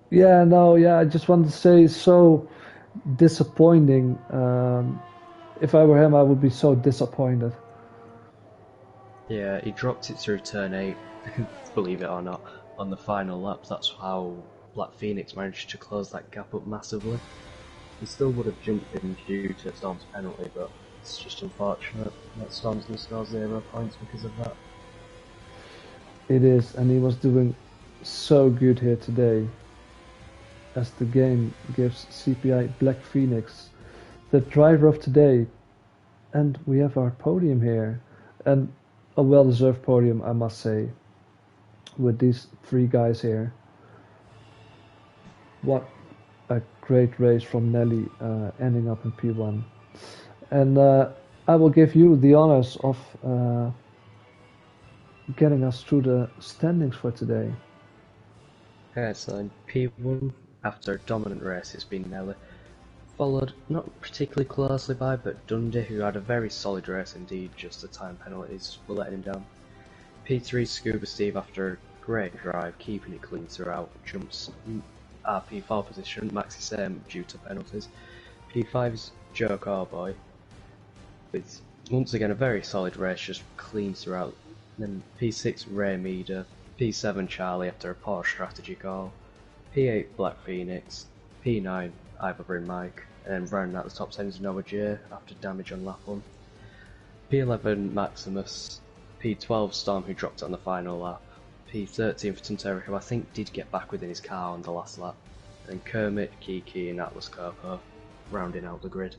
Yeah, I just wanted to say, so disappointing. If I were him, I would be so disappointed. Yeah, he dropped it through turn 8, believe it or not, on the final lap. That's how Black Phoenix managed to close that gap up massively. He still would have jumped in due to Storm's penalty, but it's just unfortunate that Storm's going to score 0 points because of that. It is, and he was doing so good here today, as the game gives CPI Black Phoenix the driver of today. And we have our podium here, and a well-deserved podium, I must say, with these 3 guys here. What a great race from Nelly, ending up in P1. And I will give you the honors of getting us through the standings for today. Okay, so in P1, after a dominant race, it's been Nelly, followed not particularly closely by, but Dundee, who had a very solid race indeed, just the time penalties were letting him down. P3, Scuba Steve, after a great drive, keeping it clean throughout, jumps P4 position, Maxi same due to penalties. P5 is Joe Carboy, with once again a very solid race, just clean throughout. Then P6 Ray Meader, P7 Charlie after a poor strategy call, P8 Black Phoenix, P9 Ivory Mike, and then rounding out the top 10 is Noah J after damage on lap 1. P11 Maximus, P12 Storm, who dropped it on the final lap, P13 for Tuntera, who I think did get back within his car on the last lap, and Kermit, Kiki and Atlas Copo rounding out the grid.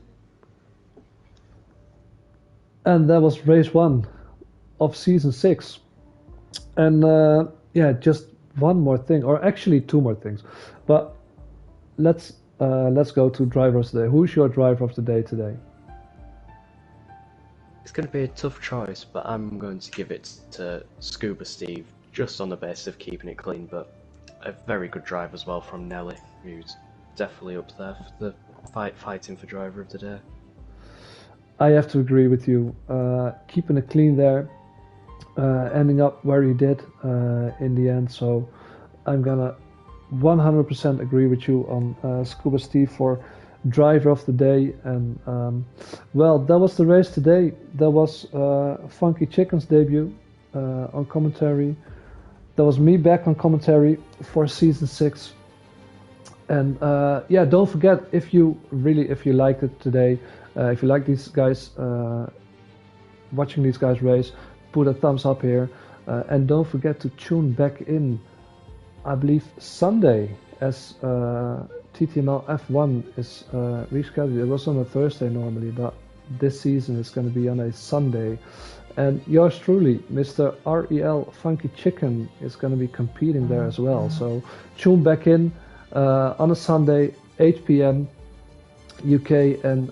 And that was race 1 of season 6. And just one more thing, or actually 2 more things, but let's go to drivers today. Who's your driver of the day today? It's going to be a tough choice, but I'm going to give it to Scuba Steve, just on the basis of keeping it clean, but a very good drive as well from Nelly, who's definitely up there for the fighting for driver of the day. I have to agree with you. Keeping it clean there, ending up where he did in the end. So I'm gonna 100% agree with you on Scuba Steve for driver of the day. And well, that was the race today. That was Funky Chicken's debut on commentary. That was me back on commentary for season 6. And don't forget, if you liked it today, if you like these guys, watching these guys race, put a thumbs up here, and don't forget to tune back in, I believe Sunday, as TTML F1 is rescheduled. It was on a Thursday normally, but this season it's going to be on a Sunday. And yours truly, Mr. REL Funky Chicken, is going to be competing there as well. So tune back in on a Sunday, 8 p.m. UK, and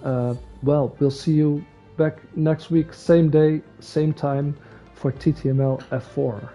we'll see you back next week, same day, same time, for TTML F4.